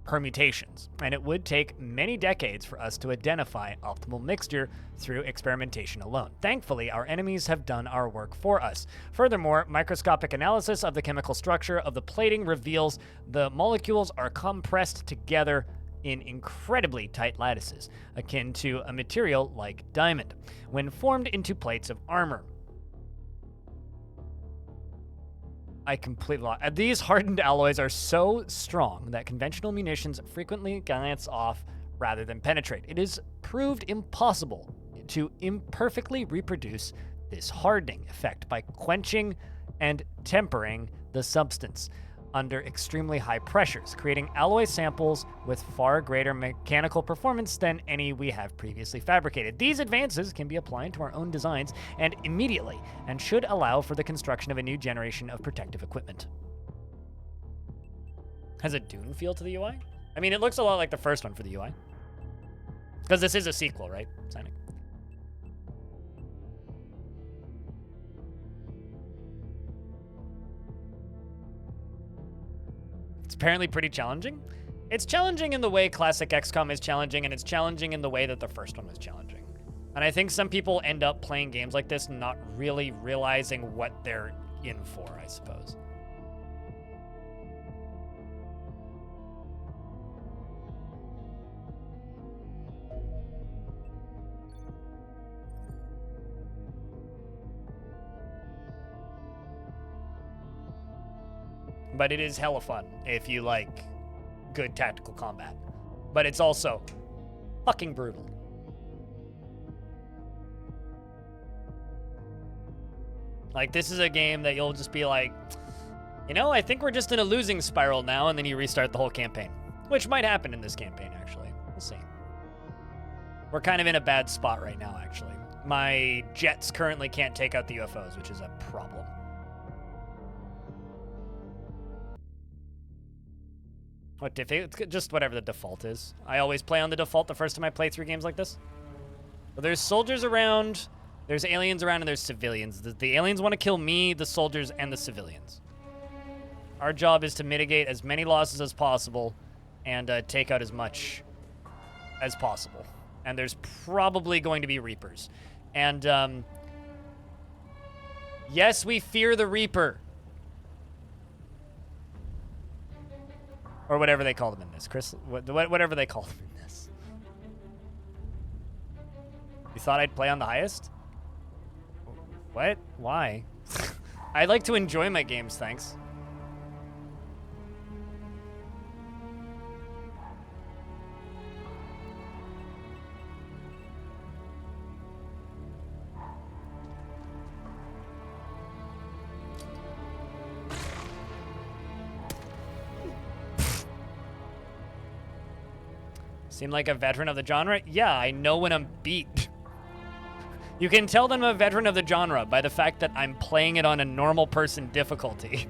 permutations, and it would take many decades for us to identify optimal mixture through experimentation alone. Thankfully, our enemies have done our work for us. Furthermore, microscopic analysis of the chemical structure of the plating reveals the molecules are compressed together in incredibly tight lattices, akin to a material like diamond, when formed into plates of armor. I completely lost. These hardened alloys are so strong that conventional munitions frequently glance off rather than penetrate. It is proved impossible to imperfectly reproduce this hardening effect by quenching and tempering the substance under extremely high pressures, creating alloy samples with far greater mechanical performance than any we have previously fabricated. These advances can be applied to our own designs and immediately, and should allow for the construction of a new generation of protective equipment. Has a Dune feel to the UI? I mean, it looks a lot like the first one for the UI. Because this is a sequel, right? Signing. It's apparently pretty challenging. It's challenging in the way classic XCOM is challenging, and it's challenging in the way that the first one was challenging. And I think some people end up playing games like this not really realizing what they're in for, I suppose. But it is hella fun if you like good tactical combat. But it's also fucking brutal. Like, this is a game that you'll just be like, you know, I think we're just in a losing spiral now, and then you restart the whole campaign. Which might happen in this campaign, actually. We'll see. We're kind of in a bad spot right now, actually. My jets currently can't take out the UFOs, which is a problem. What it's just whatever the default is. I always play on the default the first time I play through games like this. But there's soldiers around, there's aliens around, and there's civilians. The aliens want to kill me, the soldiers, and the civilians. Our job is to mitigate as many losses as possible and take out as much as possible. And there's probably going to be Reapers. And, yes, we fear the Reaper. Or whatever they call them in this. Chris, whatever they call them in this. You thought I'd play on the highest? What? Why? I like to enjoy my games, thanks. Seem like a veteran of the genre? Yeah, I know when I'm beat. You can tell that I'm a veteran of the genre by the fact that I'm playing it on a normal person difficulty.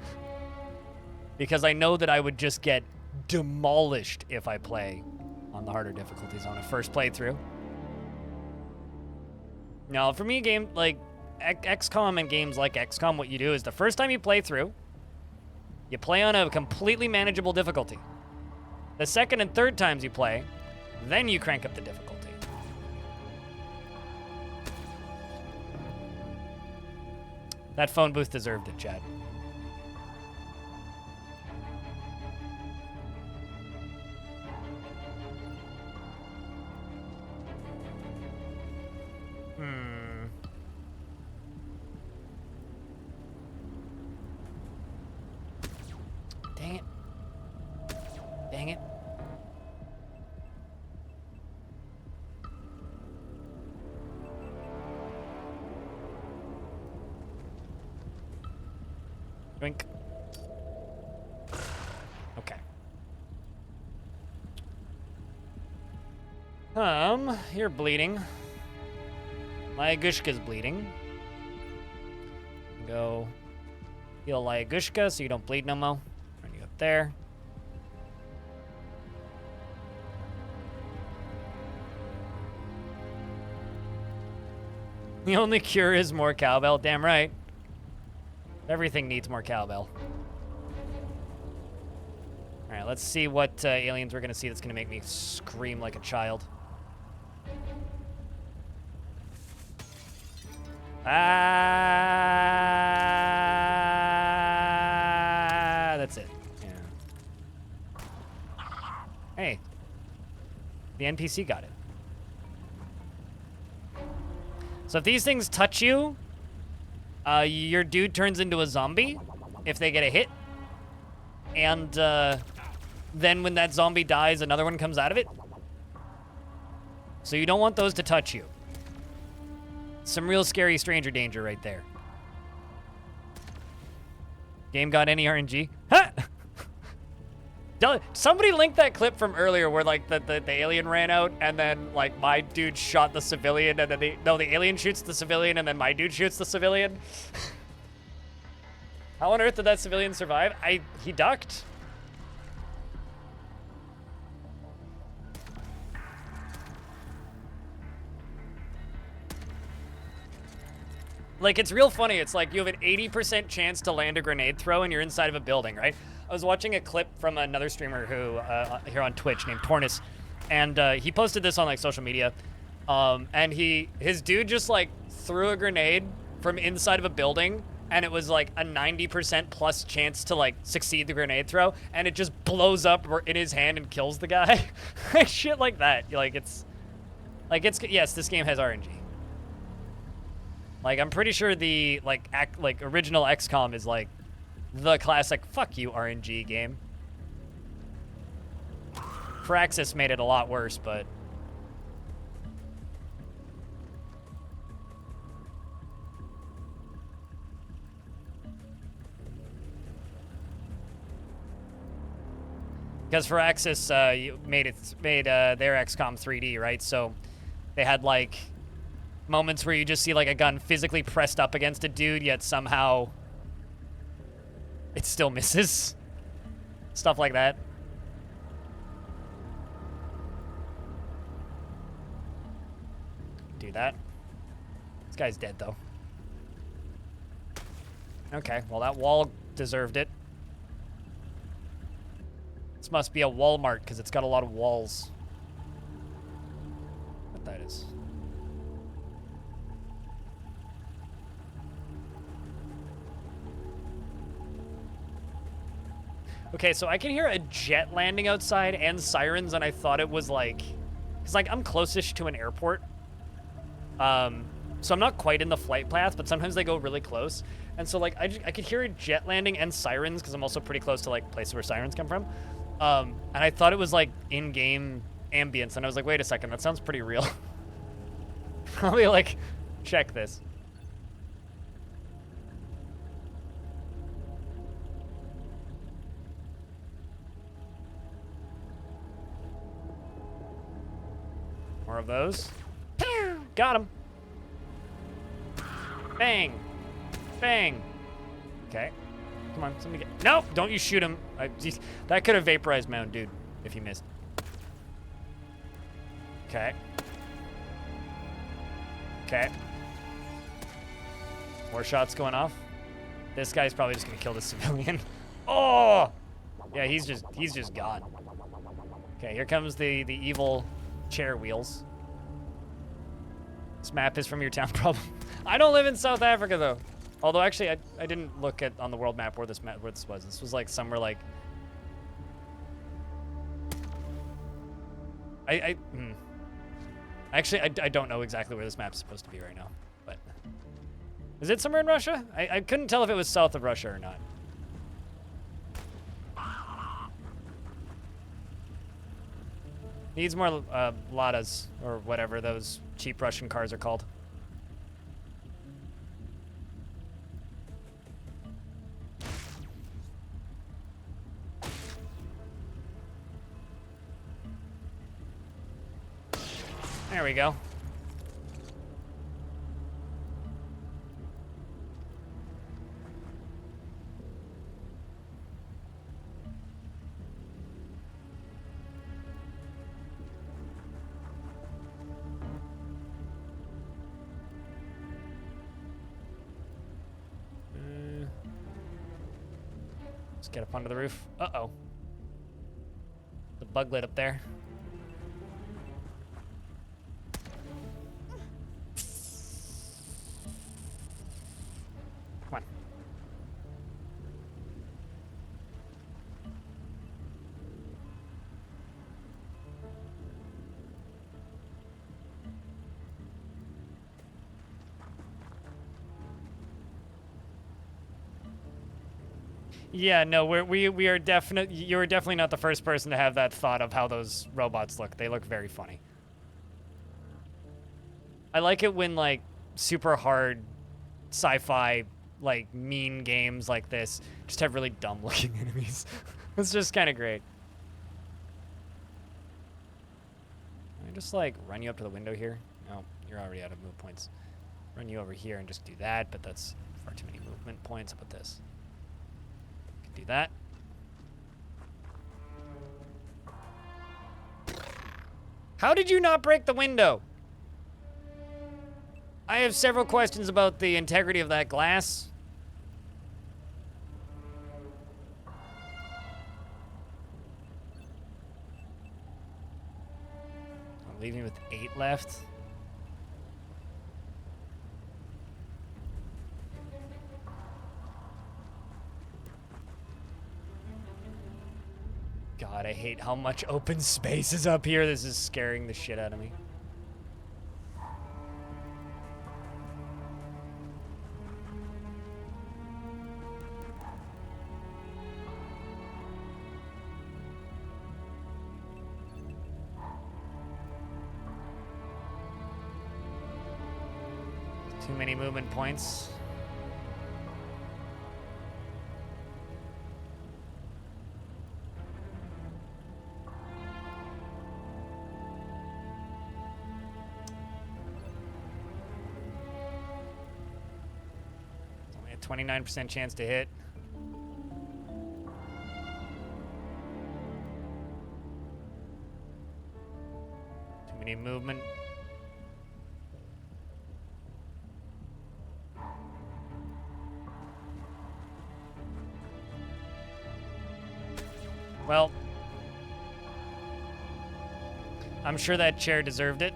Because I know that I would just get demolished if I play on the harder difficulties on a first playthrough. Now, for me, a game like XCOM and games like XCOM, what you do is the first time you play through, you play on a completely manageable difficulty. The second and third times you play, then you crank up the difficulty. That phone booth deserved it, Chad. Dang it. Dang it. Drink. Okay. You're bleeding. Lyagushka's bleeding. Go heal Lyagushka so you don't bleed no more. Run you up there. The only cure is more cowbell. Damn right. Everything needs more cowbell. All right, let's see what aliens we're going to see that's going to make me scream like a child. Ah, that's it. Yeah. Hey, the NPC got it. So if these things touch you, your dude turns into a zombie if they get a hit. And then when that zombie dies, another one comes out of it. So you don't want those to touch you. Some real scary stranger danger right there. Game got any RNG? Ha! Somebody linked that clip from earlier where like the alien ran out and then like my dude shot the civilian and then the alien shoots the civilian and then my dude shoots the civilian. How on earth did that civilian survive? He ducked. Like, it's real funny. It's like you have an 80% chance to land a grenade throw and you're inside of a building, right? I was watching a clip from another streamer who, here on Twitch named Tornus, and he posted this on, like, social media. And his dude just, like, threw a grenade from inside of a building, and it was, like, a 90% plus chance to, like, succeed the grenade throw, and it just blows up in his hand and kills the guy. Shit like that. Yes, this game has RNG. Like, I'm pretty sure the, original XCOM is, like, the classic fuck you RNG game. Firaxis made it a lot worse, but... Because Firaxis made their XCOM 3D, right? So they had, like... moments where you just see like a gun physically pressed up against a dude, yet somehow it still misses. Stuff like that. Do that. This guy's dead though. Okay, well that wall deserved it. This must be a Walmart because it's got a lot of walls. What that is. Okay, so I can hear a jet landing outside and sirens, and I thought it was like... Because, like, I'm close-ish to an airport. So I'm not quite in the flight path, but sometimes they go really close. And so, like, I could hear a jet landing and sirens, because I'm also pretty close to, like, places where sirens come from. And I thought it was, like, in-game ambience, and I was like, wait a second, that sounds pretty real. Probably, like, check this. More of those. Got him. Bang. Bang. Okay. Come on, somebody get... No, don't you shoot him. That could have vaporized my own dude if he missed. Okay. Okay. More shots going off. This guy's probably just gonna kill the civilian. Oh! Yeah, he's just gone. Okay, here comes the evil chair wheels. This map is from your town, problem. I don't live in South Africa though. Although actually, I didn't look at on the world map where this was. This was like somewhere like. Actually, I don't know exactly where this map's supposed to be right now, but is it somewhere in Russia? I couldn't tell if it was south of Russia or not. Needs more Ladas or whatever those cheap Russian cars are called. There we go. Let's get up onto the roof. Uh-oh. The bug lit up there. Come on. Yeah, no, we are definitely, you're definitely not the first person to have that thought of how those robots look. They look very funny. I like it when like super hard sci-fi like mean games like this just have really dumb looking enemies. It's just kind of great. Can I just like run you up to the window here? No, you're already out of move points. Run you over here and just do that, but that's far too many movement points. How about this? Do that. How did you not break the window? I have several questions about the integrity of that glass. I'm leaving with 8 left. God, I hate how much open space is up here. This is scaring the shit out of me. Too many movement points. Only a 29% chance to hit. Too many movement. Well, I'm sure that chair deserved it.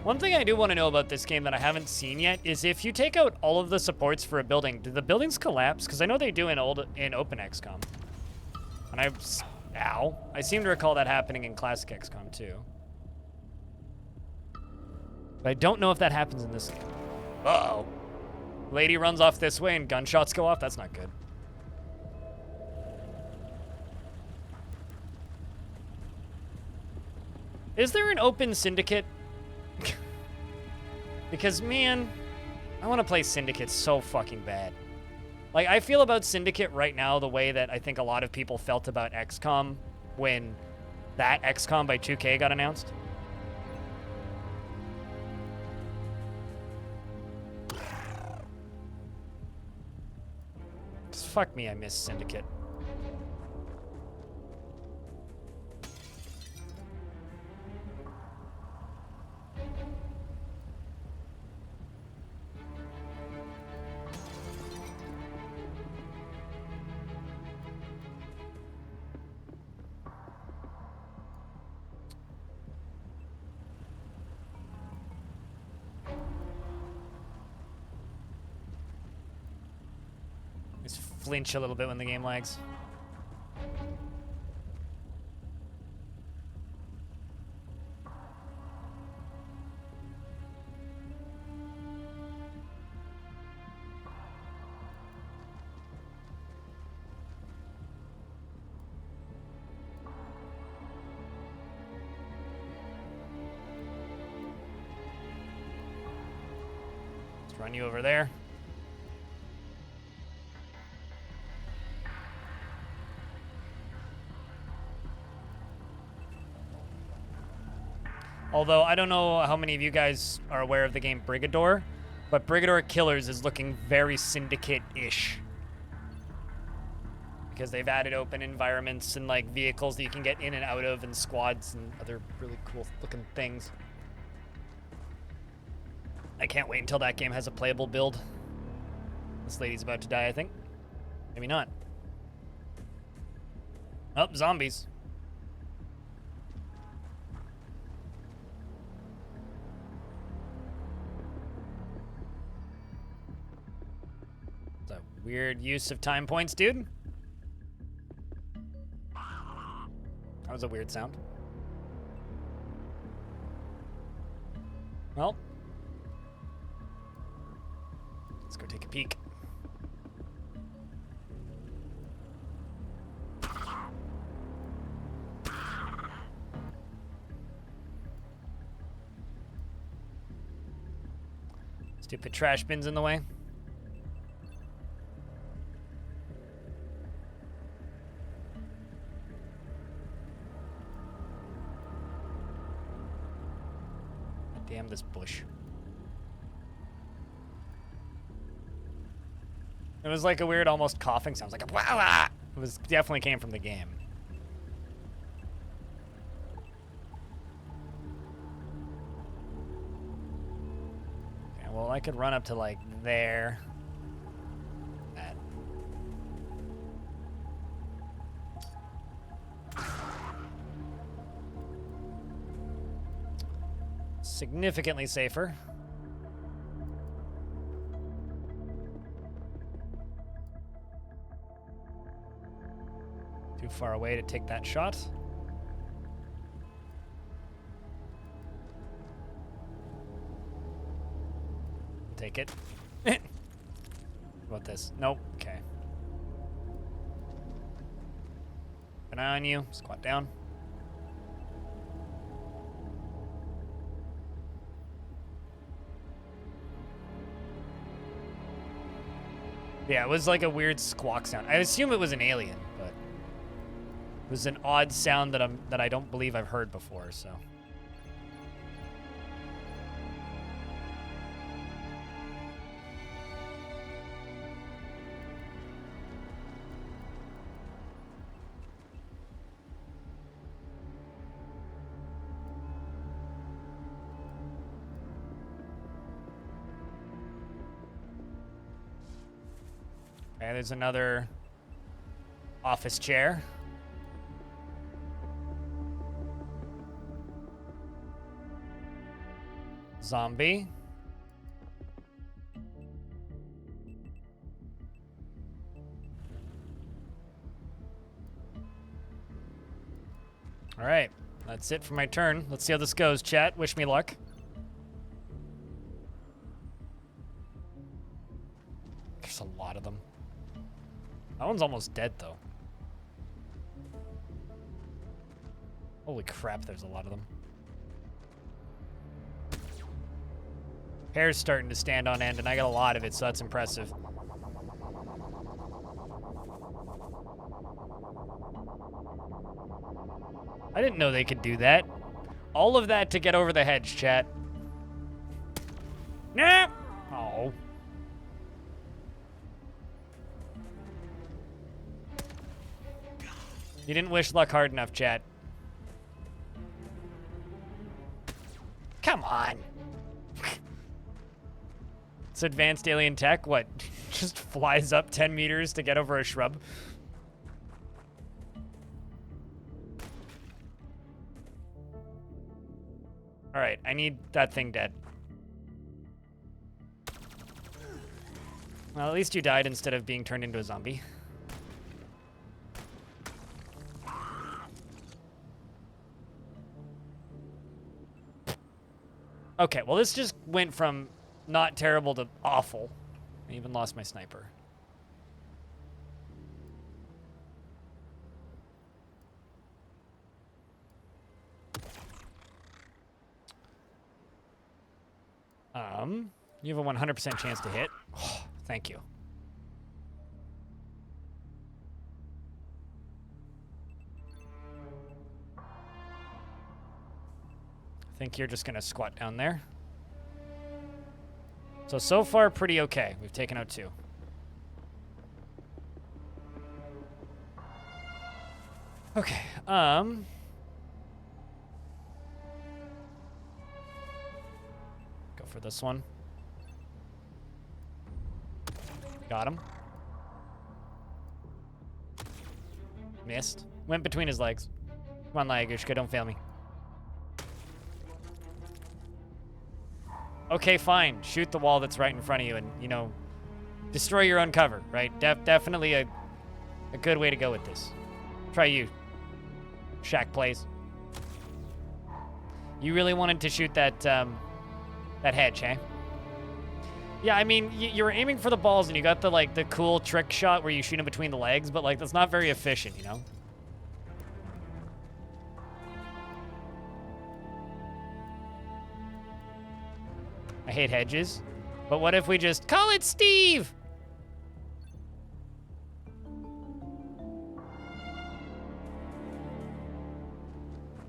One thing I do want to know about this game that I haven't seen yet is if you take out all of the supports for a building, do the buildings collapse? Because I know they do in Open XCOM. And I seem to recall that happening in Classic XCOM too. But I don't know if that happens in this game. Uh-oh. Lady runs off this way and gunshots go off? That's not good. Is there an open syndicate? Because, man, I want to play Syndicate so fucking bad. Like, I feel about Syndicate right now the way that I think a lot of people felt about XCOM when that XCOM by 2K got announced. Just fuck me, I miss Syndicate. Just flinch a little bit when the game lags. Let's run you over there. Although, I don't know how many of you guys are aware of the game Brigador, but Brigador Killers is looking very Syndicate-ish. Because they've added open environments and, like, vehicles that you can get in and out of, and squads and other really cool-looking things. I can't wait until that game has a playable build. This lady's about to die, I think. Maybe not. Oh, zombies. It's a weird use of time points, dude. That was a weird sound. Well, let's go take a peek. Stupid trash bins in the way. Damn this bush. It was like a weird, almost coughing sound. It was like a wah wah. It was definitely came from the game. Okay, well, I could run up to like there. That. Significantly safer. Too far away to take that shot. Take it. What about this? Nope. Okay. Keep an eye on you. Squat down. Yeah, it was like a weird squawk sound. I assume it was an alien, but it was an odd sound that I don't believe I've heard before, so. Okay, there's another office chair. Zombie. All right, that's it for my turn. Let's see how this goes, chat. Wish me luck. There's a lot of them. That one's almost dead, though. Holy crap, there's a lot of them. Hair's starting to stand on end, and I got a lot of it, so that's impressive. I didn't know they could do that. All of that to get over the hedge, chat. Nah! Oh. You didn't wish luck hard enough, chat. Come on. It's advanced alien tech. What? Just flies up 10 meters to get over a shrub? All right, I need that thing dead. Well, at least you died instead of being turned into a zombie. Okay, well, this just went from not terrible to awful. I even lost my sniper. You have a 100% chance to hit. Oh, thank you. I think you're just gonna squat down there. So far, pretty okay. We've taken out 2. Okay, go for this one. Got him. Missed. Went between his legs. Come on, Lagushka, don't fail me. Okay, fine. Shoot the wall that's right in front of you and, you know, destroy your own cover, right? Definitely a good way to go with this. Try you. Shaq plays. You really wanted to shoot that, that hedge, eh? Yeah, I mean, you were aiming for the balls and you got the, like, the cool trick shot where you shoot them between the legs, but, like, that's not very efficient, you know? I hate hedges. But what if we just call it Steve?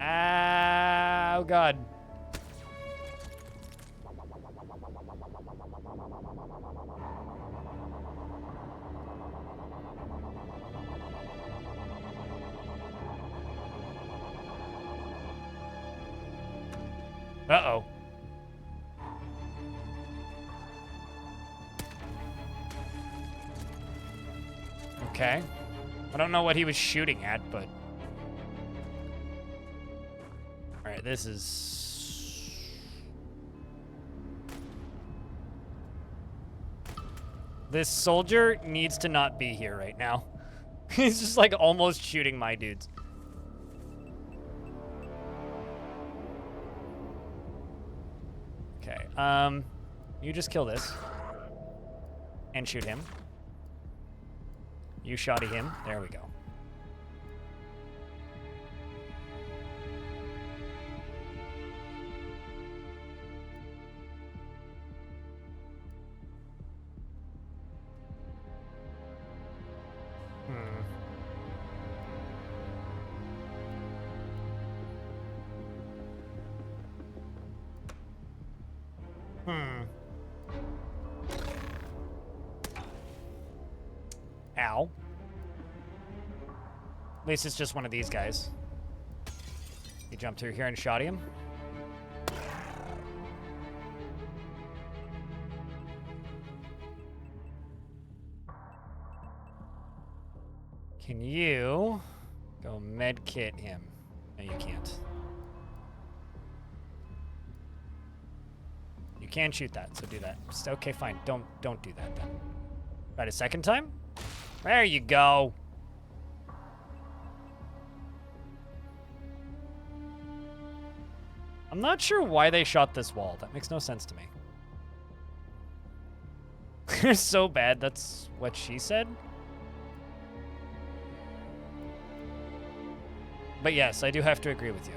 Oh, God. Uh-oh. Okay. I don't know what he was shooting at, but... Alright, this is... This soldier needs to not be here right now. He's just, like, almost shooting my dudes. Okay, you just kill this. And shoot him. You shotty him. There we go. Ow. At least it's just one of these guys. You jumped through here and shot him. Can you go med kit him? No, you can't. You can shoot that, so do that. Okay, fine. Don't do that then. Try it a second time? There you go. I'm not sure why they shot this wall. That makes no sense to me. They're so bad, that's what she said? But yes, I do have to agree with you.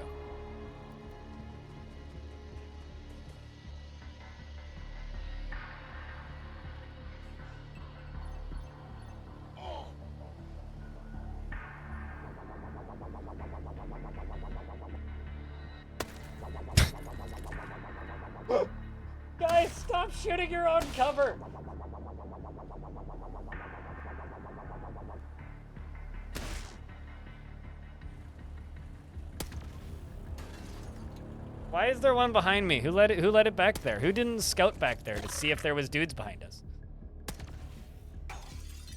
Guys, stop shooting your own cover! Why is there one behind me? Who let it back there? Who didn't scout back there to see if there was dudes behind us?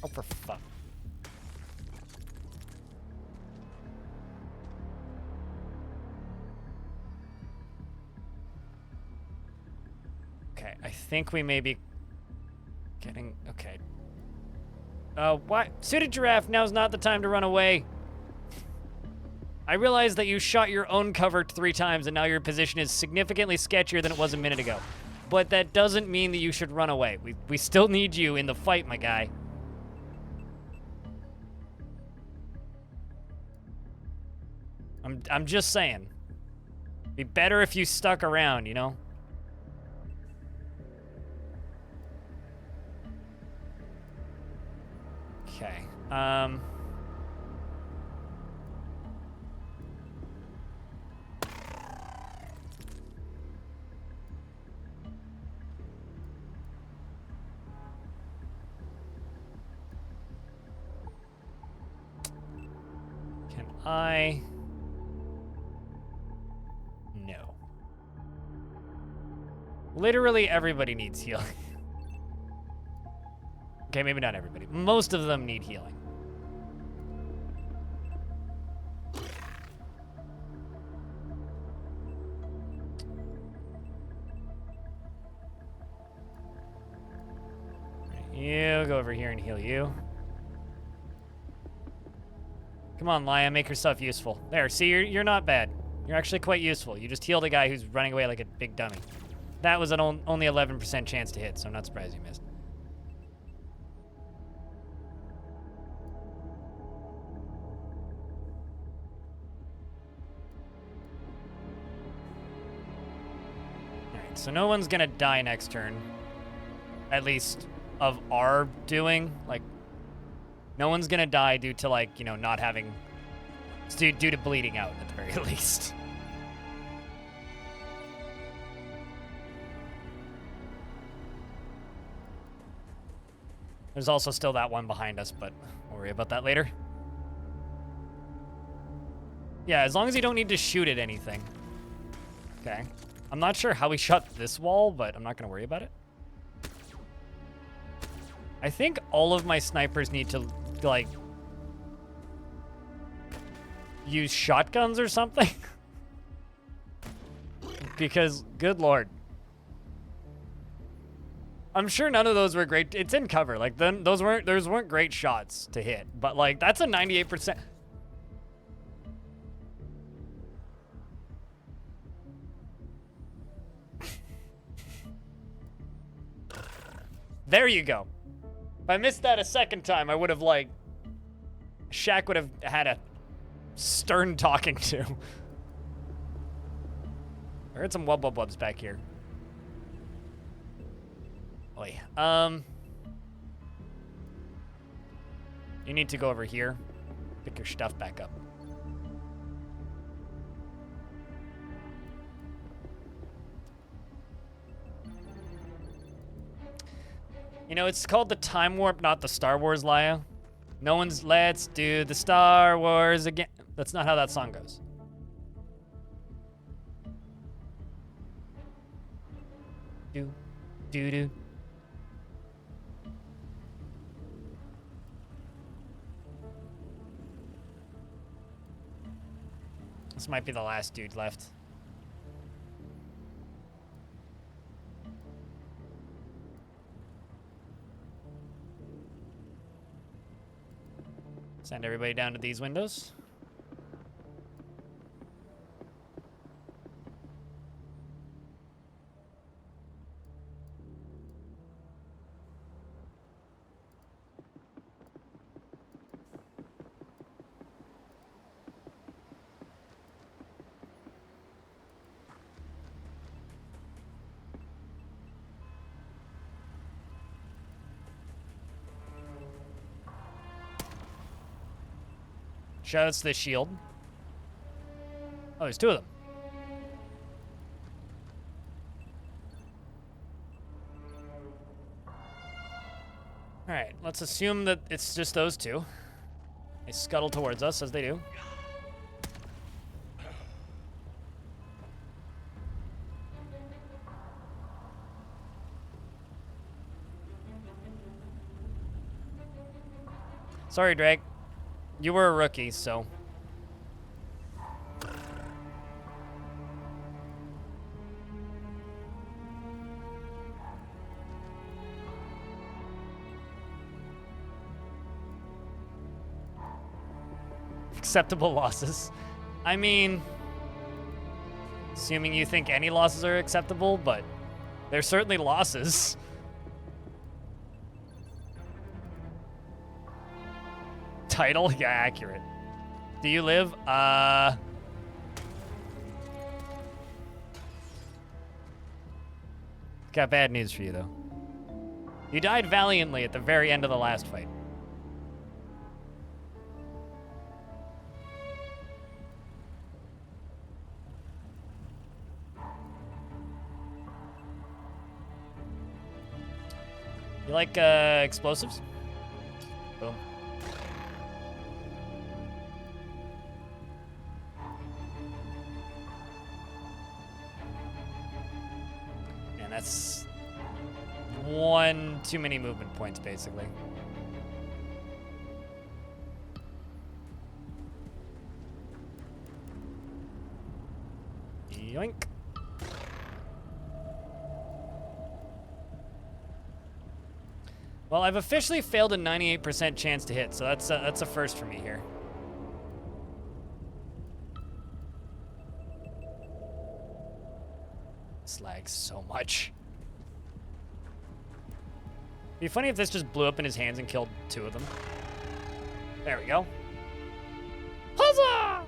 Oh, for fuck. Okay, I think we may be getting... Okay. Why? Suited Giraffe, now's not the time to run away. I realize that you shot your own cover 3 times and now your position is significantly sketchier than it was a minute ago. But that doesn't mean that you should run away. We still need you in the fight, my guy. I'm just saying. Be better if you stuck around, you know? Okay. Can I... No. Literally everybody needs healing. Okay, maybe not everybody. Most of them need healing. You go over here and heal you. Come on, Laya, make yourself useful. There, see, you're not bad. You're actually quite useful. You just healed a guy who's running away like a big dummy. That was an only 11% chance to hit, so I'm not surprised you missed. Alright, so no one's gonna die next turn. At least of our doing. Like, no one's gonna die due to, like, you know, not having... Due to bleeding out, at the very least. There's also still that one behind us, but we'll worry about that later. Yeah, as long as you don't need to shoot at anything. Okay. I'm not sure how we shut this wall, but I'm not gonna worry about it. I think all of my snipers need to, like, use shotguns or something. Because, good lord. I'm sure none of those were great. It's in cover. Like, those weren't great shots to hit. But, like, that's a 98%. There you go. If I missed that a second time, I would have, like... Shaq would have had a stern talking to. I heard some wub-wub-wubs back here. Oi. You need to go over here. Pick your stuff back up. You know, it's called the Time Warp, not the Star Wars, Laya. No one's let's do the Star Wars again. That's not how that song goes. Do. This might be the last dude left. Send everybody down to these windows. Shouts the shield. Oh, there's 2 of them. All right, let's assume that it's just those two. They scuttle towards us, as they do. Sorry, Drake. You were a rookie, so... Acceptable losses. I mean... Assuming you think any losses are acceptable, but... They're certainly losses. Title? Yeah, accurate. Do you live? Got bad news for you, though. You died valiantly at the very end of the last fight. You like, explosives? Boom. And that's one too many movement points, basically. Yoink. Well, I've officially failed a 98% chance to hit, so that's a first for me here. This lags so much. It'd be funny if this just blew up in his hands and killed two of them. There we go. Huzzah!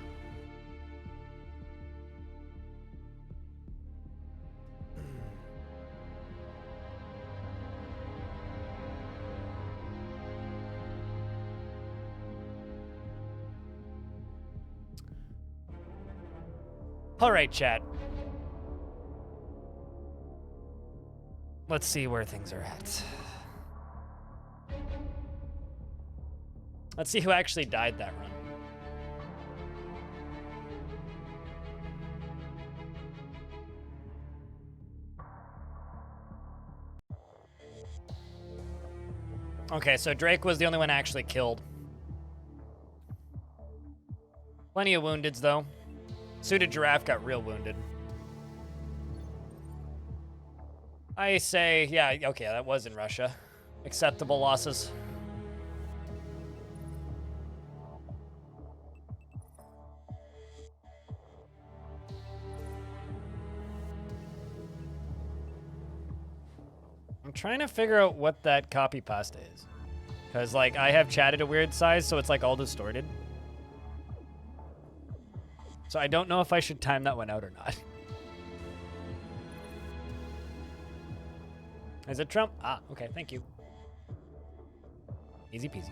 All right, chat. Let's see where things are at. Let's see who actually died that run. Okay, so Drake was the only one actually killed. Plenty of woundeds, though. Suited Giraffe got real wounded. I say, yeah, okay, that was in Russia. Acceptable losses. I'm trying to figure out what that copy pasta is. Because, like, I have chat at a weird size, so it's, like, all distorted. So I don't know if I should time that one out or not. Is it Trump? Ah, okay, thank you. Easy peasy.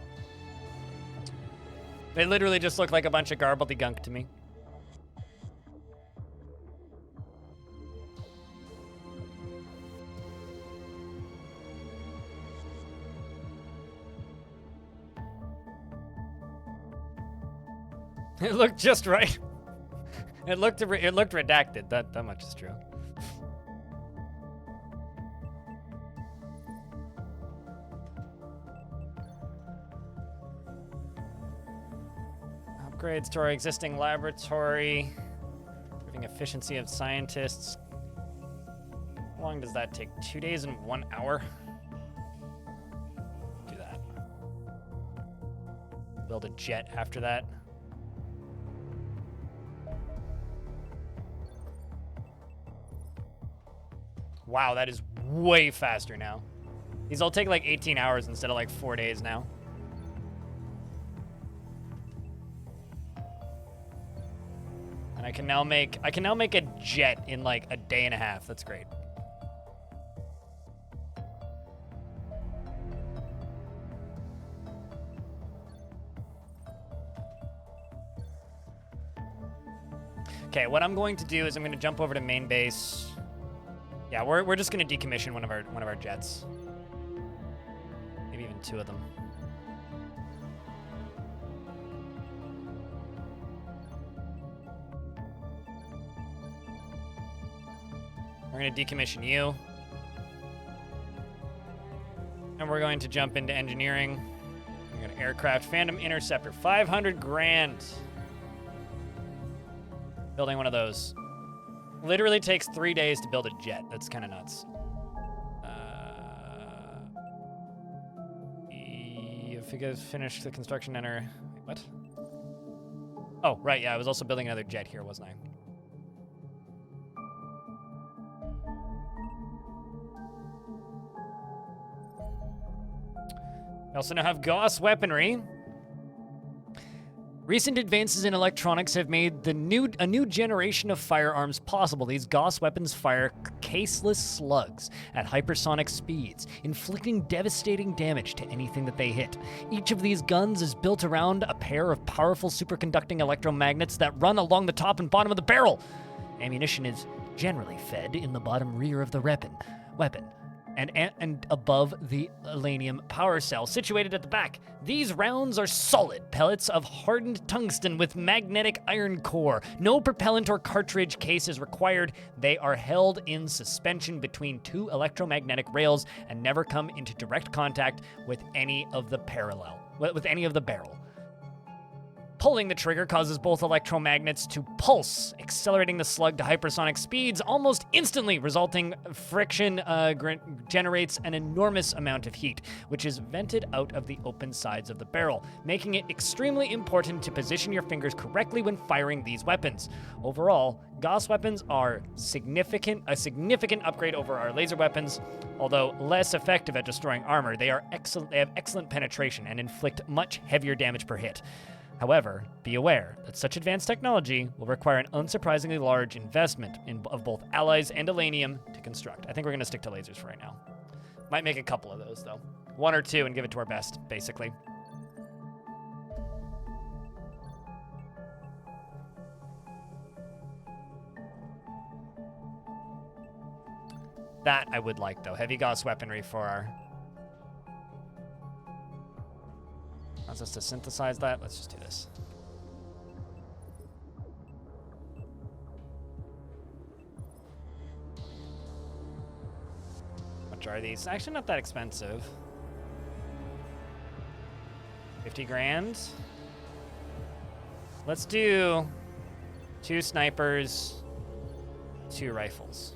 They literally just look like a bunch of garbledygunk to me. It looked just right. It looked redacted. That much is true. Upgrades to our existing laboratory. Improving efficiency of scientists. How long does that take? 2 days and 1 hour? Do that. Build a jet after that. Wow, that is way faster now. These all take like 18 hours instead of like 4 days now. And I can now make a jet in like a day and a half. That's great. Okay, what I'm going to do is I'm going to jump over to main base. Yeah, we're just gonna decommission one of our jets. Maybe even 2 of them. We're going to decommission you. And we're going to jump into engineering. We're going to aircraft Phantom Interceptor. 500 grand. Building one of those. Literally takes 3 days to build a jet. That's kind of nuts. If you guys finish the construction, enter. Wait, what? Oh, right. Yeah, I was also building another jet here, wasn't I? We also now have Gauss weaponry. Recent advances in electronics have made a new generation of firearms possible. These Gauss weapons fire caseless slugs at hypersonic speeds, inflicting devastating damage to anything that they hit. Each of these guns is built around a pair of powerful superconducting electromagnets that run along the top and bottom of the barrel. Ammunition is generally fed in the bottom rear of the weapon. And above the uranium power cell, situated at the back. These rounds are solid pellets of hardened tungsten with magnetic iron core. No propellant or cartridge case is required. They are held in suspension between 2 electromagnetic rails and never come into direct contact with any of the barrel. Pulling the trigger causes both electromagnets to pulse, accelerating the slug to hypersonic speeds almost instantly, resulting friction generates an enormous amount of heat, which is vented out of the open sides of the barrel, making it extremely important to position your fingers correctly when firing these weapons. Overall, Gauss weapons are a significant upgrade over our laser weapons. Although less effective at destroying armor, they have excellent penetration and inflict much heavier damage per hit. However, be aware that such advanced technology will require an unsurprisingly large investment of both alloys and uranium to construct. I think we're going to stick to lasers for right now. Might make a couple of those, though. 1 or 2 and give it to our best, basically. That I would like, though. Heavy Gauss weaponry for our... Wants us to synthesize that? Let's just do this. How much are these? Actually, not that expensive. 50 grand. Let's do 2 snipers, 2 rifles.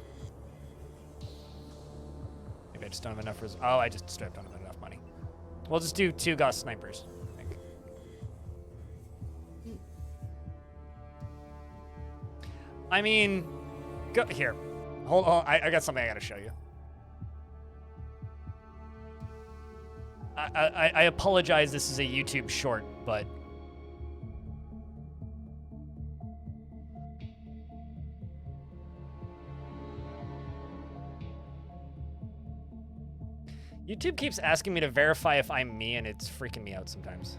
Maybe I just don't have enough. Oh, I just straight up don't have enough money. We'll just do 2 Gauss snipers. I mean, go here. Hold on, I got something I gotta show you. I apologize, this is a YouTube short, but... YouTube keeps asking me to verify if I'm me, and it's freaking me out sometimes.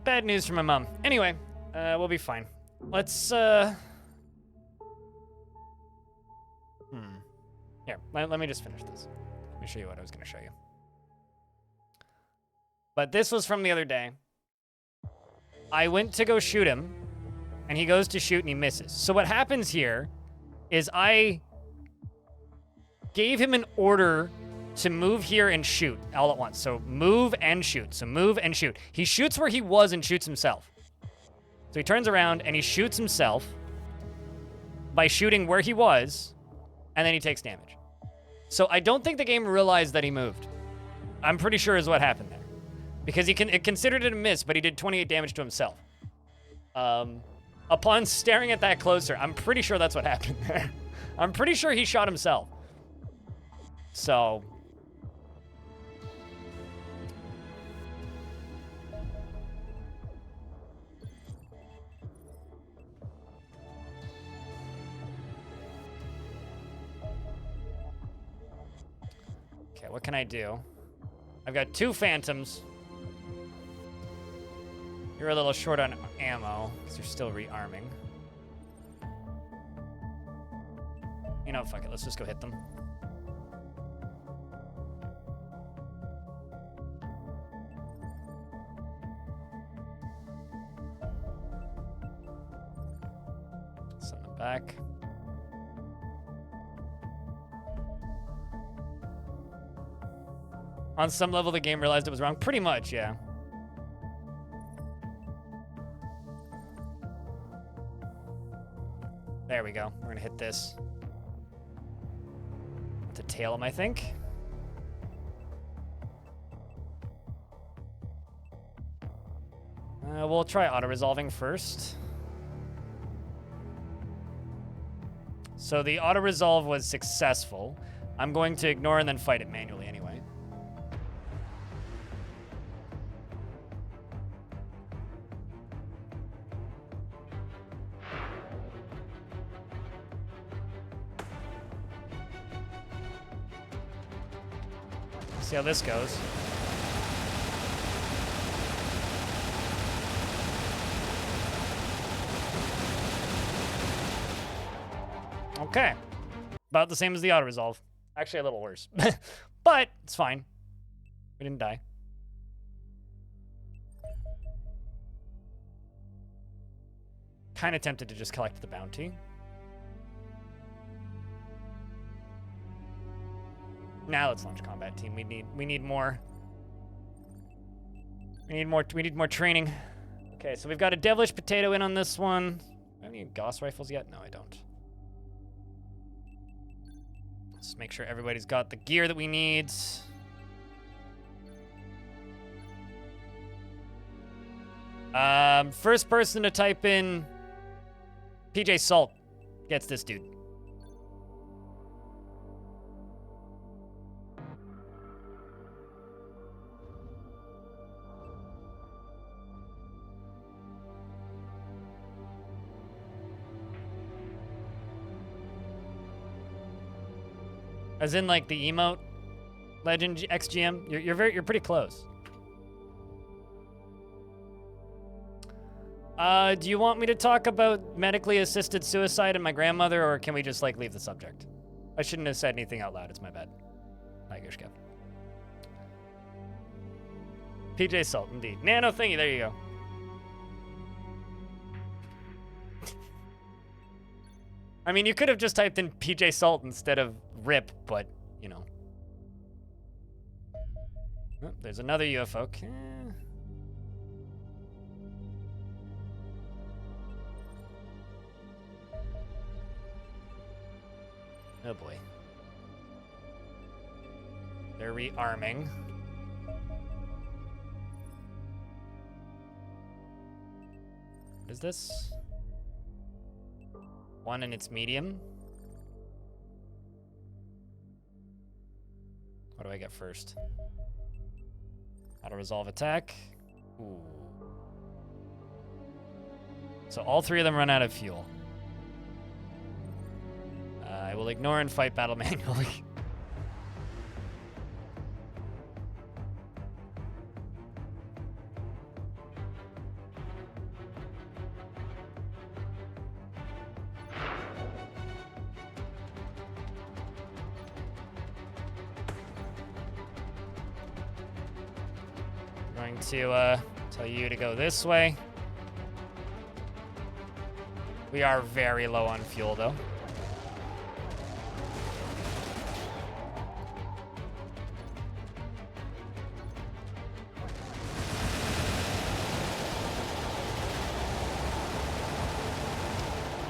Bad news for my mom. Anyway, we'll be fine. Let's, Here, let me just finish this. Let me show you what I was going to show you. But this was from the other day. I went to go shoot him, and he goes to shoot and he misses. So what happens here is I gave him an order to move here and shoot all at once. So move and shoot. So move and shoot. He shoots where he was and shoots himself. So he turns around and he shoots himself by shooting where he was, and then he takes damage. So I don't think the game realized that he moved. I'm pretty sure is what happened there. Because it considered it a miss, but he did 28 damage to himself. Upon staring at that closer, I'm pretty sure that's what happened there. I'm pretty sure he shot himself. So... Okay, what can I do? I've got 2 phantoms. You're a little short on ammo, because you're still rearming. You know, fuck it, let's just go hit them. Send them back. On some level, the game realized it was wrong. Pretty much, yeah. There we go. We're gonna hit this. To tail him, I think. We'll try auto-resolving first. So the auto-resolve was successful. I'm going to ignore and then fight it manually anyway. See how this goes. Okay. About the same as the auto-resolve. Actually, a little worse. But it's fine. We didn't die. Kind of tempted to just collect the bounty. Now let's launch combat team. We need more. We need more training. Okay, so we've got a devilish potato in on this one. Do I have any Gauss rifles yet? No, I don't. Let's make sure everybody's got the gear that we need. First person to type in PJ Salt gets this dude. As in, like, the emote legend XGM? You're pretty close. Do you want me to talk about medically assisted suicide and my grandmother, or can we just, like, leave the subject? I shouldn't have said anything out loud. It's my bad. Hi, Gushkev. PJ Salt, indeed. Nano thingy, there you go. I mean, you could have just typed in PJ Salt instead of RIP, but, you know. Oh, there's another UFO. Okay. Oh boy. They're rearming. What is this? 1 and it's medium. What do I get first? How to resolve attack. Ooh. So all 3 of them run out of fuel. I will ignore and fight battle manually. I'm going to tell you to go this way. We are very low on fuel, though.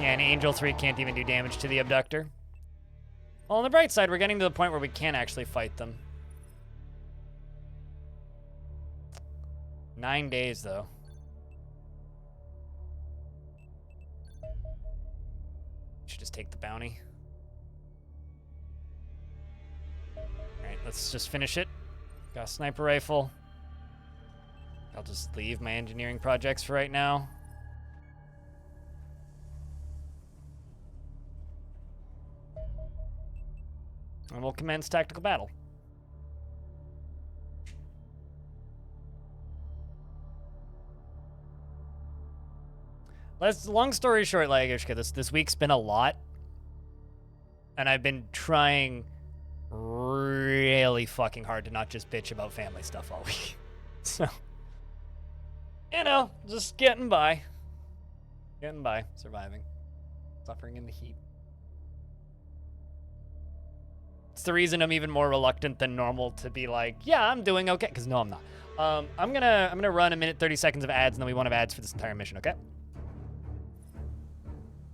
Yeah, and Angel 3 can't even do damage to the abductor. Well, on the bright side, we're getting to the point where we can actually fight them. 9 days, though. Should just take the bounty. Alright, let's just finish it. Got a sniper rifle. I'll just leave my engineering projects for right now. And we'll commence tactical battle. Long story short, Lagishka, this week's been a lot. And I've been trying really fucking hard to not just bitch about family stuff all week. So, you know, just getting by. Getting by, surviving. Suffering in the heat. It's the reason I'm even more reluctant than normal to be like, yeah, I'm doing okay. Because no, I'm not. I'm gonna run a minute 30 seconds of ads, and then we won't have ads for this entire mission, okay?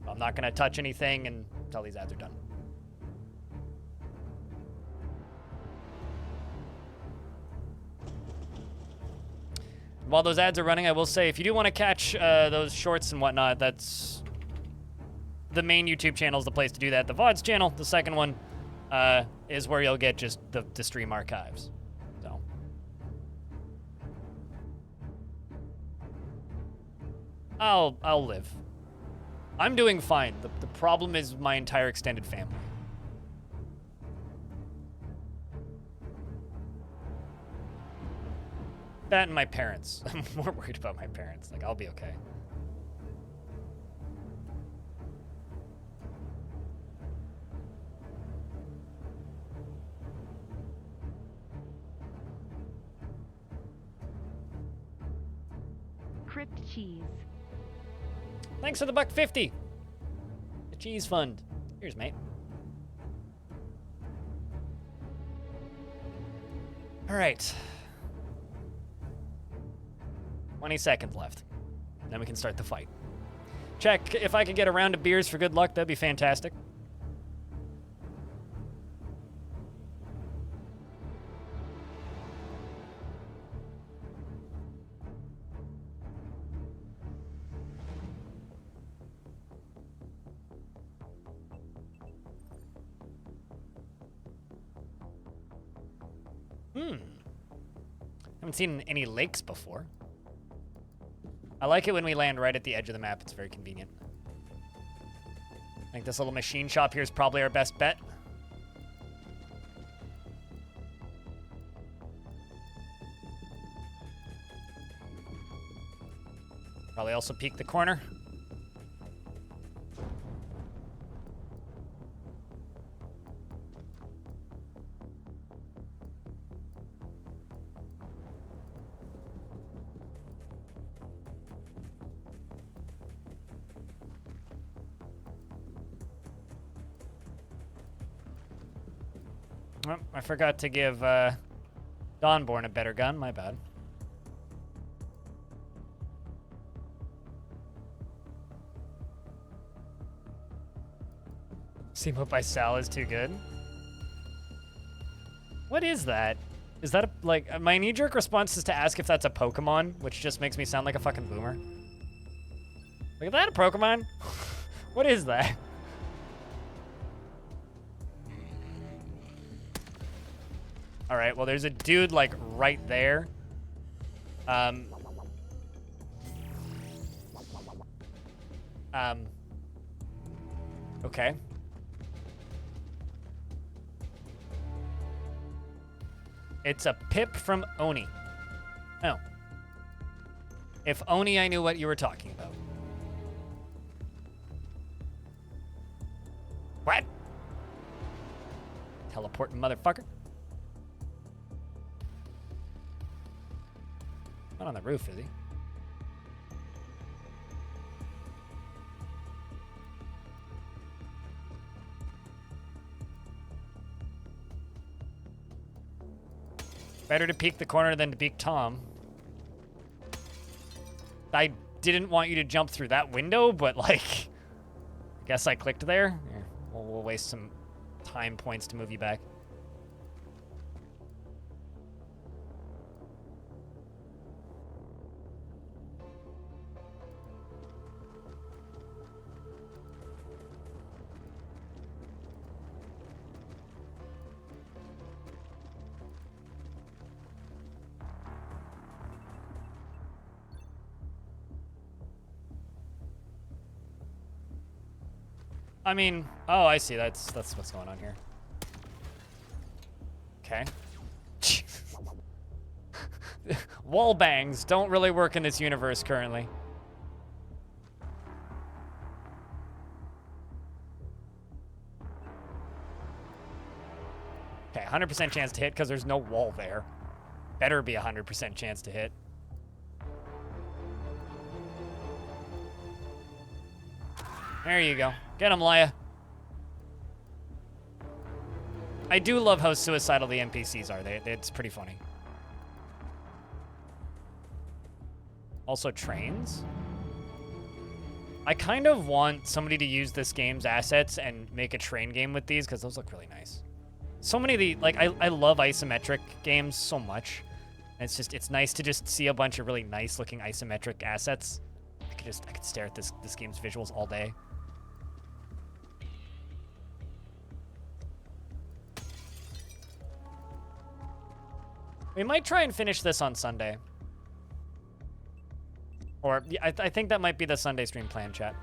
I'm not gonna touch anything until these ads are done. While those ads are running, I will say, if you do want to catch those shorts and whatnot, that's the main YouTube channel is the place to do that. The VODs channel, the second one, is where you'll get just the stream archives. So. I'll live. I'm doing fine. The problem is my entire extended family. That and my parents. I'm more worried about my parents. Like, I'll be okay. Crypt cheese. Thanks for the $1.50. The cheese fund. Here's, mate. All right. 20 seconds left. Then we can start the fight. Check if I could get a round of beers for good luck. That'd be fantastic. Haven't seen any lakes before. I like it when we land right at the edge of the map. It's very convenient. I think this little machine shop here is probably our best bet. Probably also peek the corner. Oh, I forgot to give Dawnborn a better gun. My bad. Seemo by Sal is too good. What is that? Is that a, like, my knee-jerk response is to ask if that's a Pokemon, which just makes me sound like a fucking boomer. Like, is that a Pokemon? What is that? All right, well, there's a dude, like, right there. Okay. It's a Pip from Oni. Oh. If Oni, I knew what you were talking about. What? Teleporting motherfucker. Not on the roof, is he? Better to peek the corner than to peek Tom. I didn't want you to jump through that window, but, like, I guess I clicked there. Here, we'll waste some time points to move you back. I mean, oh, I see. That's what's going on here. Okay. Wall bangs don't really work in this universe currently. Okay, 100% chance to hit because there's no wall there. Better be 100% chance to hit. There you go. Get him, Leia. I do love how suicidal the NPCs are. It's pretty funny. Also, trains. I kind of want somebody to use this game's assets and make a train game with these because those look really nice. So many of the, like, I love isometric games so much. And it's nice to just see a bunch of really nice looking isometric assets. I could stare at this game's visuals all day. We might try and finish this on Sunday. Or, yeah, I think that might be the Sunday stream plan, chat.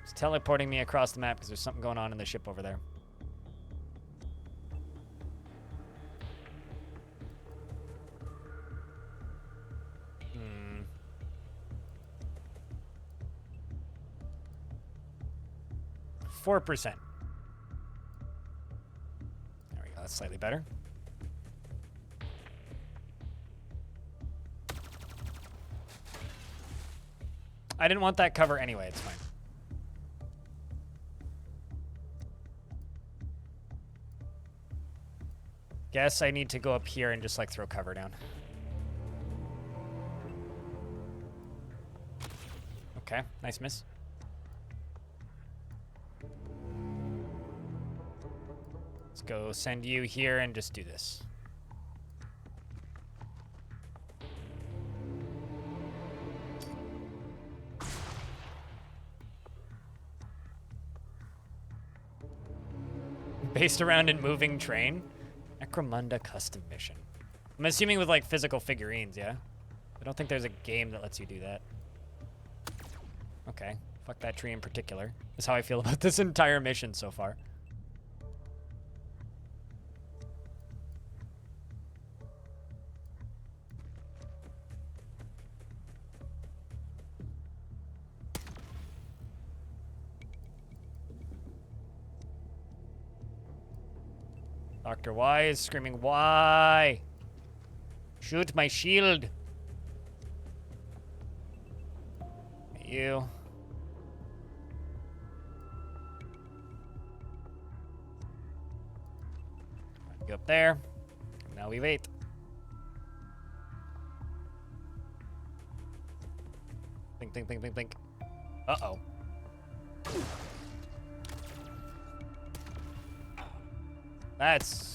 It's teleporting me across the map because there's something going on in the ship over there. 4%. There we go, that's slightly better. I didn't want that cover anyway, it's fine. Guess I need to go up here and just like throw cover down. Okay, nice miss. Let's go send you here and just do this. Based around a moving train? Necromunda custom mission. I'm assuming with like physical figurines, yeah? I don't think there's a game that lets you do that. Okay, fuck that tree in particular. That's how I feel about this entire mission so far. Dr. Y is screaming, why? Shoot my shield. You. Go up there. Now we wait. Blink, blink, blink, blink, blink. Uh-oh. That's...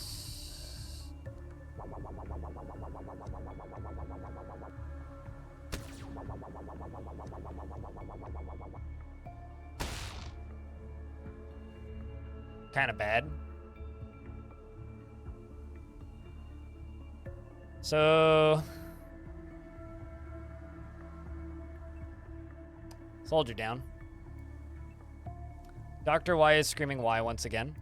kind of bad. So... soldier down. Dr. Y is screaming Y once again.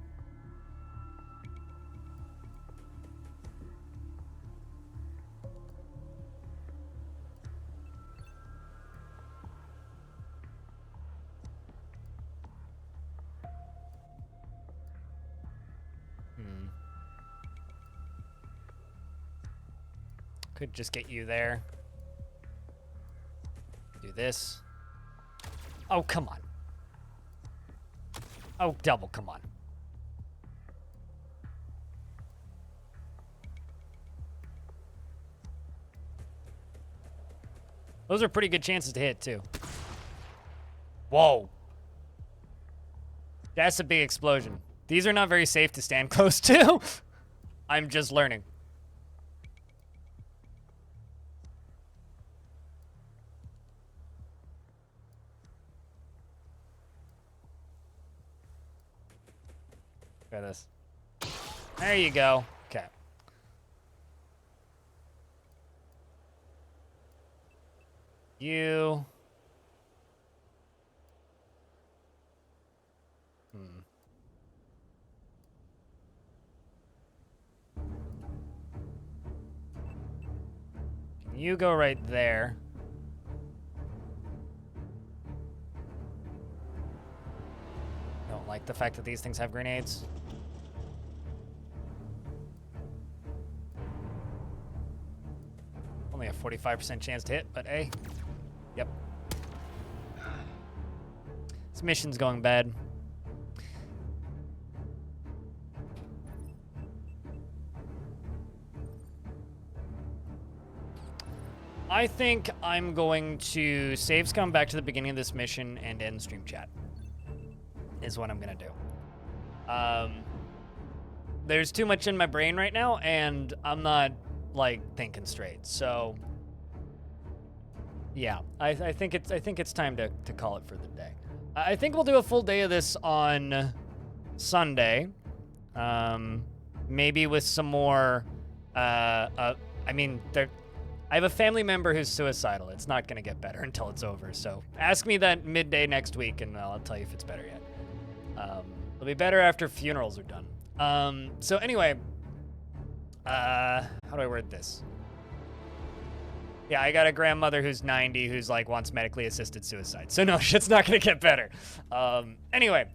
Could just get you there. Do this. Oh, come on. Oh, double, come on. Those are pretty good chances to hit, too. Whoa. That's a big explosion. These are not very safe to stand close to. I'm just learning. Try this. There you go. Okay. You. You go right there. Don't like the fact that these things have grenades. Only a 45% chance to hit, but hey. Yep. This mission's going bad. I think I'm going to save scum back to the beginning of this mission and end stream chat. Is what I'm gonna do. There's too much in my brain right now, and I'm not like thinking straight. So yeah, I think it's time to call it for the day. I think we'll do a full day of this on Sunday. Maybe with some more. I mean, I have a family member who's suicidal. It's not gonna get better until it's over. So ask me that midday next week, and I'll tell you if it's better yet. It'll be better after funerals are done. So anyway, how do I word this? Yeah, I got a grandmother who's 90 who's like wants medically assisted suicide. So no, shit's not gonna get better. Anyway.